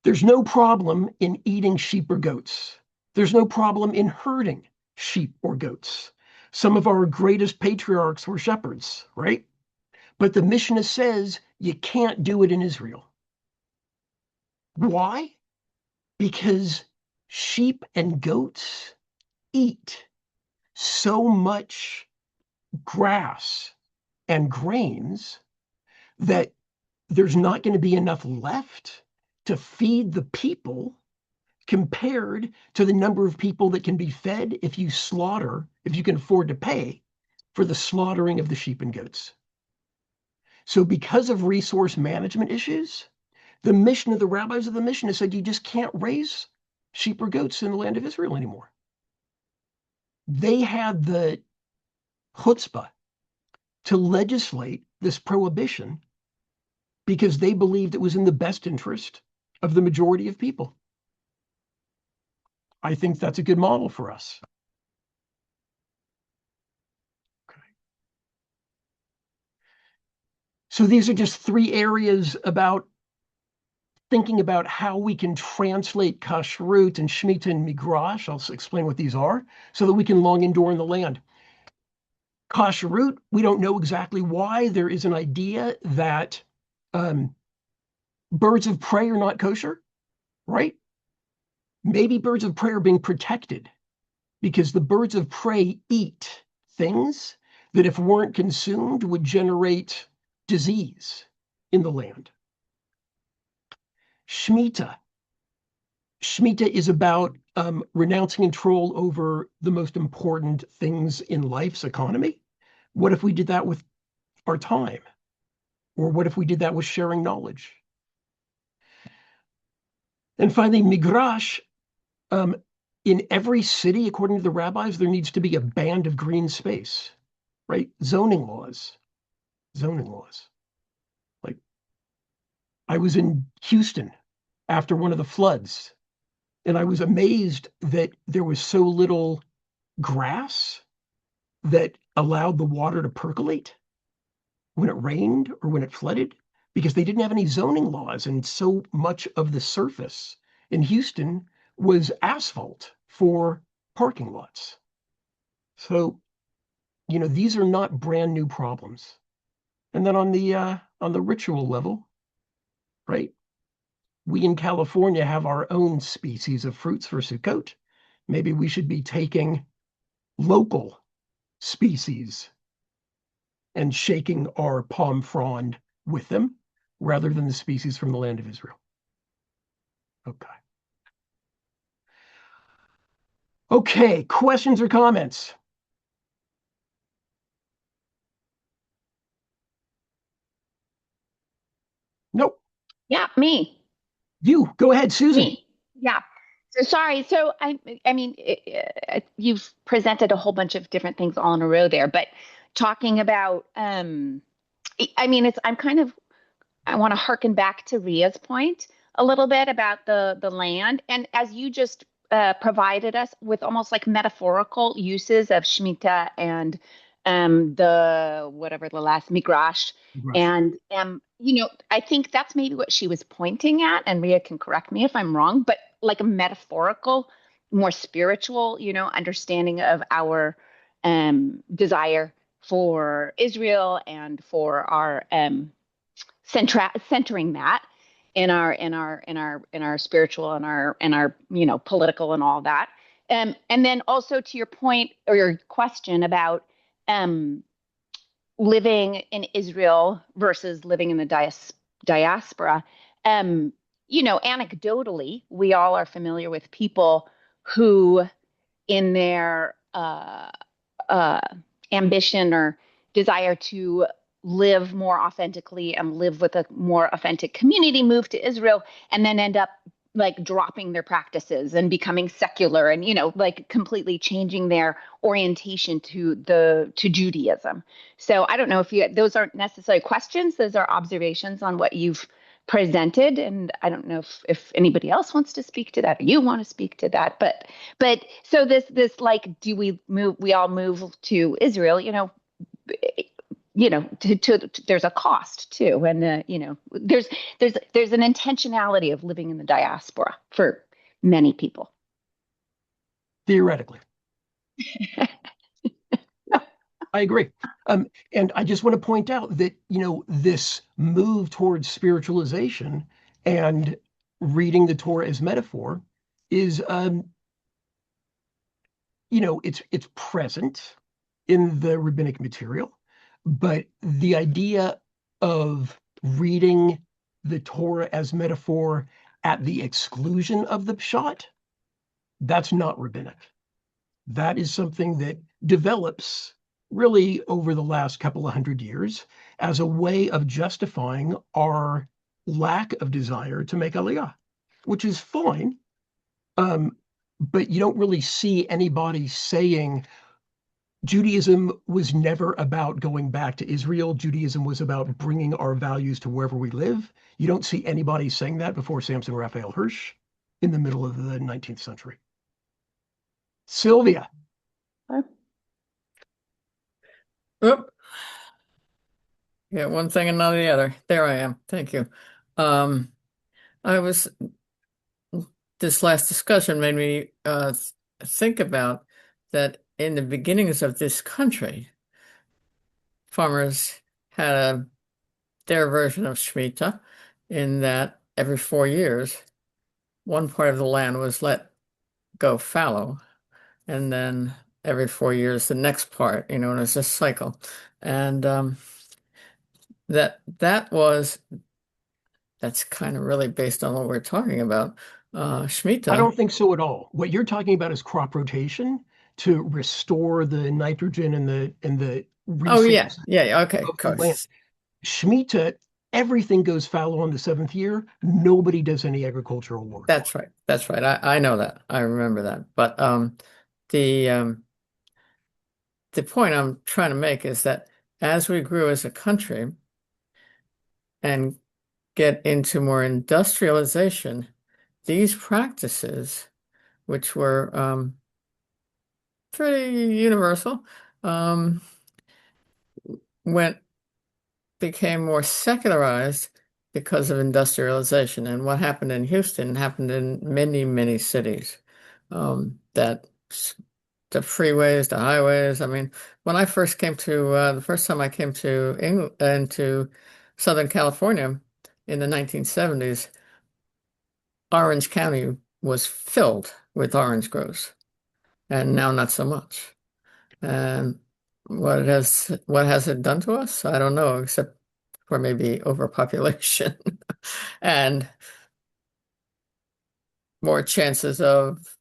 There's no problem in eating sheep or goats. There's no problem in herding sheep or goats. Some of our greatest patriarchs were shepherds, right? But the Mishnah says you can't do it in Israel. Why? Because sheep and goats eat so much grass and grains that there's not going to be enough left to feed the people compared to the number of people that can be fed if you can afford to pay for the slaughtering of the sheep and goats. So because of resource management issues, the rabbis of the Mishnah said you just can't raise sheep or goats in the land of Israel anymore. They had the chutzpah to legislate this prohibition because they believed it was in the best interest of the majority of people. I think that's a good model for us. Okay. So these are just three areas about thinking about how we can translate kashrut and shemitah and migrash. I'll explain what these are so that we can long endure in the land. Kashrut, we don't know exactly why. There is an idea that birds of prey are not kosher, right? Maybe birds of prey are being protected because the birds of prey eat things that if weren't consumed would generate disease in the land. Shemitah is about renouncing control over the most important things in life's economy. What if we did that with our time? Or what if we did that with sharing knowledge? And finally, migrash. In every city, according to the rabbis, there needs to be a band of green space, right? Zoning laws. Like, I was in Houston after one of the floods, and I was amazed that there was so little grass that allowed the water to percolate when it rained or when it flooded, because they didn't have any zoning laws, and so much of the surface in Houston was asphalt for parking lots. So, these are not brand new problems. And then on the ritual level, right? We in California have our own species of fruits for Sukkot. Maybe we should be taking local species and shaking our palm frond with them rather than the species from the land of Israel. Okay, questions or comments? Nope. Yeah, me. You, go ahead, Susan. Me. Yeah. So sorry. So I mean, you've presented a whole bunch of different things all in a row there, but talking about, I mean, I'm kind of, I want to harken back to Ria's point a little bit about the land, and as you just provided us with almost like metaphorical uses of Shemitah and the whatever the last migrash, Rush. and I think that's maybe what she was pointing at, and Ria can correct me if I'm wrong, but like a metaphorical, more spiritual, understanding of our desire for Israel and for our centering that in our spiritual and our political and all that. And then also to your point or your question about um, living in Israel versus living in the diaspora. Um, Anecdotally, we all are familiar with people who, in their uh, ambition or desire to live more authentically and live with a more authentic community, move to Israel, and then end up like dropping their practices and becoming secular and like completely changing their orientation to Judaism. So I don't know if those aren't necessarily questions, those are observations on what you've presented, and I don't know if anybody else wants to speak to that or you want to speak to that, but so this like, do we all move to Israel, there's a cost too, and there's an intentionality of living in the diaspora for many people. Theoretically. I agree. And I just want to point out that, this move towards spiritualization and reading the Torah as metaphor is, it's present in the rabbinic material, but the idea of reading the Torah as metaphor at the exclusion of the Pshat, that's not rabbinic. That is something that develops really over the last couple of hundred years as a way of justifying our lack of desire to make Aliyah, which is fine. But you don't really see anybody saying Judaism was never about going back to Israel. Judaism was about bringing our values to wherever we live. You don't see anybody saying that before Samson Raphael Hirsch in the middle of the 19th century. Sylvia. Oop. Yeah, one thing and not the other. There I am. Thank you. Um, I was This last discussion made me think about that in the beginnings of this country, farmers had their version of Shemitah in that every 4 years, one part of the land was let go fallow, and then every 4 years, the next part, and it's a cycle. And that's kind of really based on what we're talking about. I Shemitah. don't think so at all. What you're talking about is crop rotation to restore the nitrogen and the Oh yeah, resources yeah, okay, of of the land. course. Shemitah, everything goes fallow on the seventh year. Nobody does any agricultural work. That's right. That's right. I know that. I remember that. But the um, the point I'm trying to make is that as we grew as a country and get into more industrialization, these practices, which were pretty universal, um, went became more secularized because of industrialization. And what happened in Houston happened in many, many cities. That the freeways, the highways. I mean, when I first came to the first time I came to England and to Southern California in the 1970s, Orange County was filled with orange groves, and now not so much. And what has it done to us? I don't know, except for maybe overpopulation and more chances of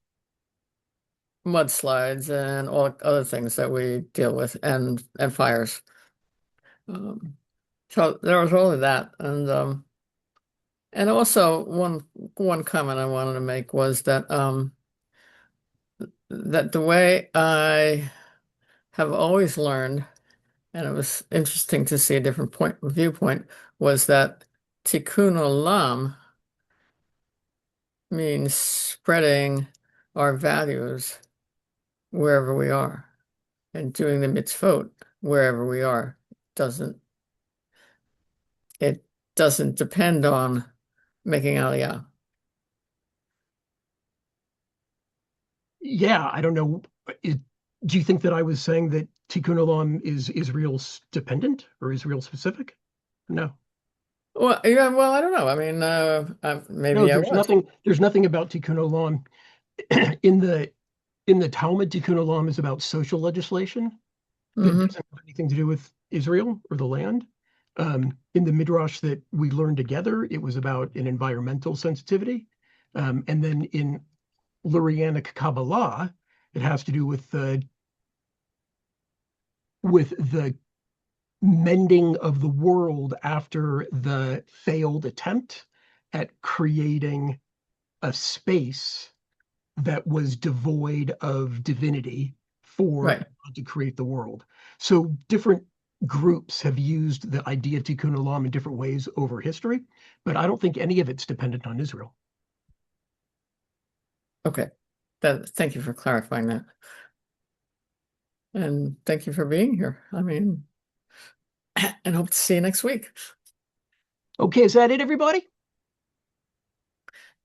mudslides and all other things that we deal with, and fires. So there was all of that, and And also one comment I wanted to make was that that the way I have always learned, and it was interesting to see a different viewpoint, was that tikkun olam means spreading our values wherever we are and doing the mitzvot wherever we are. Doesn't it doesn't depend on making aliyah. Yeah, I don't know. Do you think that I was saying that Tikkun Olam is Israel dependent or Israel specific? No. Well, yeah, well, I don't know. I mean, No, maybe I was. there's nothing about Tikkun Olam in the Talmud. Tikkun Olam is about social legislation that Hmm. doesn't have anything to do with Israel or the land. In the Midrash that we learned together, it was about an environmental sensitivity. And then in Lurianic Kabbalah, it has to do with the mending of the world after the failed attempt at creating a space that was devoid of divinity for Right. God to create the world. So different groups have used the idea of tikkun olam in different ways over history, but I don't think any of it's dependent on Israel. Okay. Thank you for clarifying that. And thank you for being here. I mean, and hope to see you next week. Okay, is that it, everybody?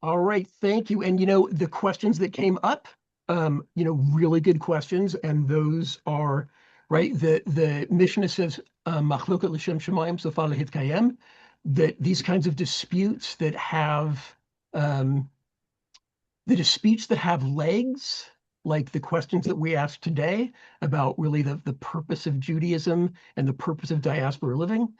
All right, thank you. And the questions that came up, really good questions, and those are right. The Mishnah says, "Machloket l'shem shemayim sofa lehitkayem," that these kinds of disputes that have um, the disputes that have legs, like the questions that we asked today about really the purpose of Judaism and the purpose of diaspora living,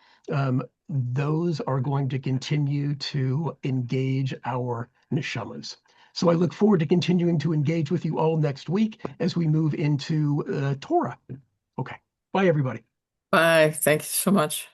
those are going to continue to engage our neshamas. So I look forward to continuing to engage with you all next week as we move into Torah. Okay. Bye, everybody. Bye. Thank you so much.